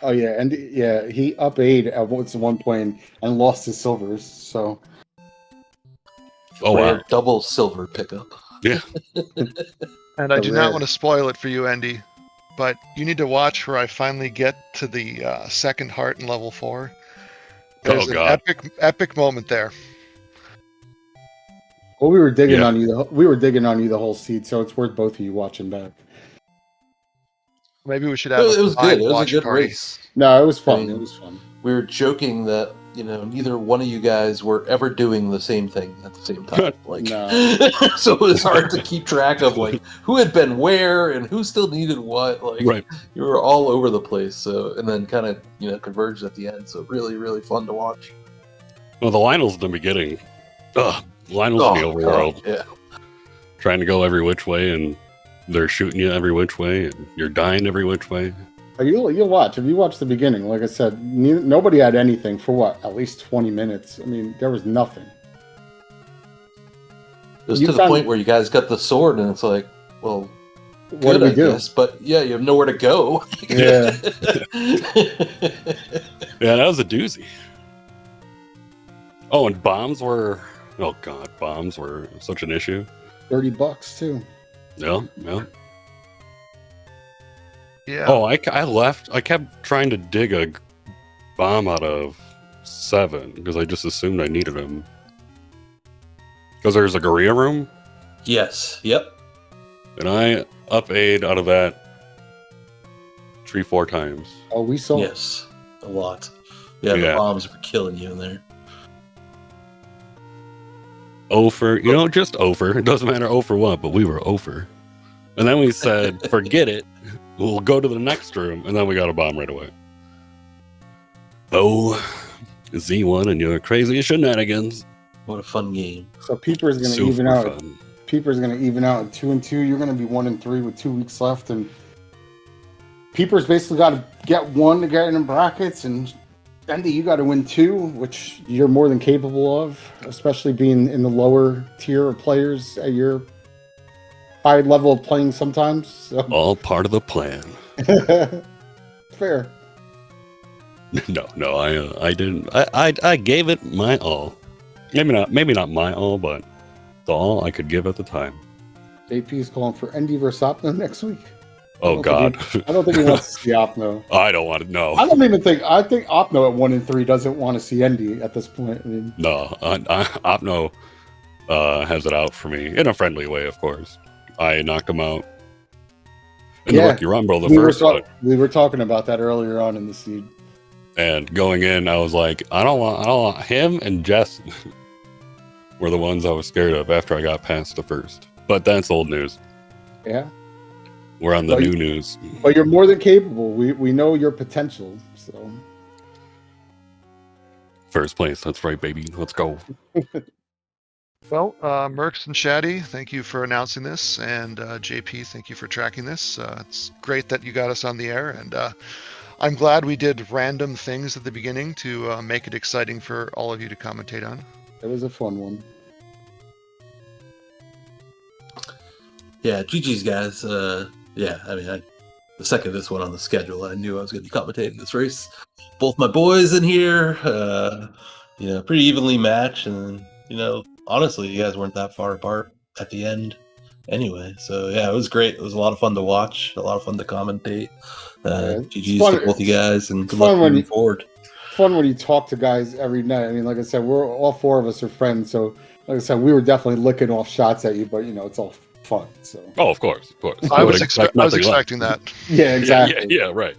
Oh yeah, and yeah, he up 8 at one point and lost his silvers. So Oh, Rare wow. double silver pickup. Yeah. And I The do rare. not want to spoil it for you, Andy, but you need to watch where I finally get to the second heart in level 4. There's Oh, an God. epic moment there. well, we were digging Yeah. on you. We were digging on you the whole seed, so it's worth both of you watching back. Maybe we should have It was good. combined It was a watch good party. race. No, it was fun. I mean, It was fun. We were joking that neither one of you guys were ever doing the same thing at the same time. Like, No. so it was hard to keep track of like who had been where and who still needed what. Like, Right. you were all over the place. So and then kind of converged at the end. So really, really fun to watch. Well, the Lionel's in the beginning. Ugh. Lionel's in the overworld. God, yeah. Trying to go every which way, and they're shooting you every which way, and you're dying every which way. You'll watch. If you watch the beginning, like I said, nobody had anything for at least 20 minutes. I mean, there was nothing. It was You to the found- point where you guys got the sword, and it's like, well, What good, did we I do? guess, but yeah, you have nowhere to go. Yeah. Yeah, that was a doozy. Oh, and bombs were... Oh, God, bombs were such an issue. $30 too. Yeah, yeah. Yeah. Oh, I left. I kept trying to dig a bomb out of 7 because I just assumed I needed them. Because there's a Gorilla room, Yes. Yep. and I up aid out of that 3-4 times. Oh, we saw. Yes. A lot. Yeah, the Yeah. bombs were killing you in there. Over, just over. It doesn't matter over what, but we were over. And then we said, forget it. We'll go to the next room, and then we got a bomb right away. Oh, Z1 and your crazy shenanigans. What a fun game. So Peeper's going to Super even out. fun. Peeper's going to even out at 2 and 2. You're going to be 1 and 3 with 2 weeks left, and Peeper's basically got to get 1 to get in brackets, and Andy, you got to win 2, which you're more than capable of, especially being in the lower tier of players at your high level of playing sometimes. So. All part of the plan. Fair. No, I didn't. I gave it my all. Maybe not my all, but the all I could give at the time. JP's calling for Endy versus Opno next week. Oh God. I don't think he wants to see Opno. I don't want to know. I don't even think. I think Opno at 1-3 doesn't want to see Endy at this point. I mean, No, Opno has it out for me in a friendly way, of course. I knocked him out in the rookie rumble the first one. We were talking about that earlier on in the seed. And going in, I was like, I don't want him and Jess were the ones I was scared of after I got past the first. But that's old news. Yeah. We're on the new news. But you're more than capable. We know your potential. So first place. That's right, baby. Let's go. Well, Mercs and Shaddy, thank you for announcing this, and JP, thank you for tracking this. It's great that you got us on the air, and I'm glad we did random things at the beginning to make it exciting for all of you to commentate on. It was a fun one. Yeah, GG's guys. Yeah, I mean, the second this one on the schedule, I knew I was going to be commentating this race. Both my boys in here, pretty evenly matched, and honestly, you guys weren't that far apart at the end anyway. So yeah, it was great. It was a lot of fun to watch, a lot of fun to commentate. GG's to both you guys, and good luck moving forward. Fun when you talk to guys every night. I mean, like I said, we're all four of us are friends, so like I said, we were definitely licking off shots at you, but it's all fun. So of course. I was expecting that. Yeah, exactly. Yeah, right.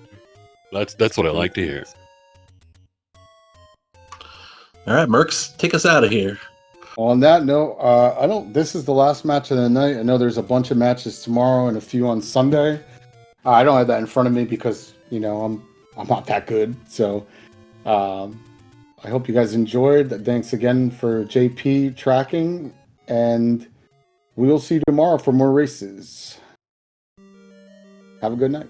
That's what I like to hear. All right, Mercs, take us out of here. On that note, this is the last match of the night. I know there's a bunch of matches tomorrow and a few on Sunday. I don't have that in front of me because I'm not that good. So I hope you guys enjoyed. Thanks again for JP tracking, and we will see you tomorrow for more races. Have a good night.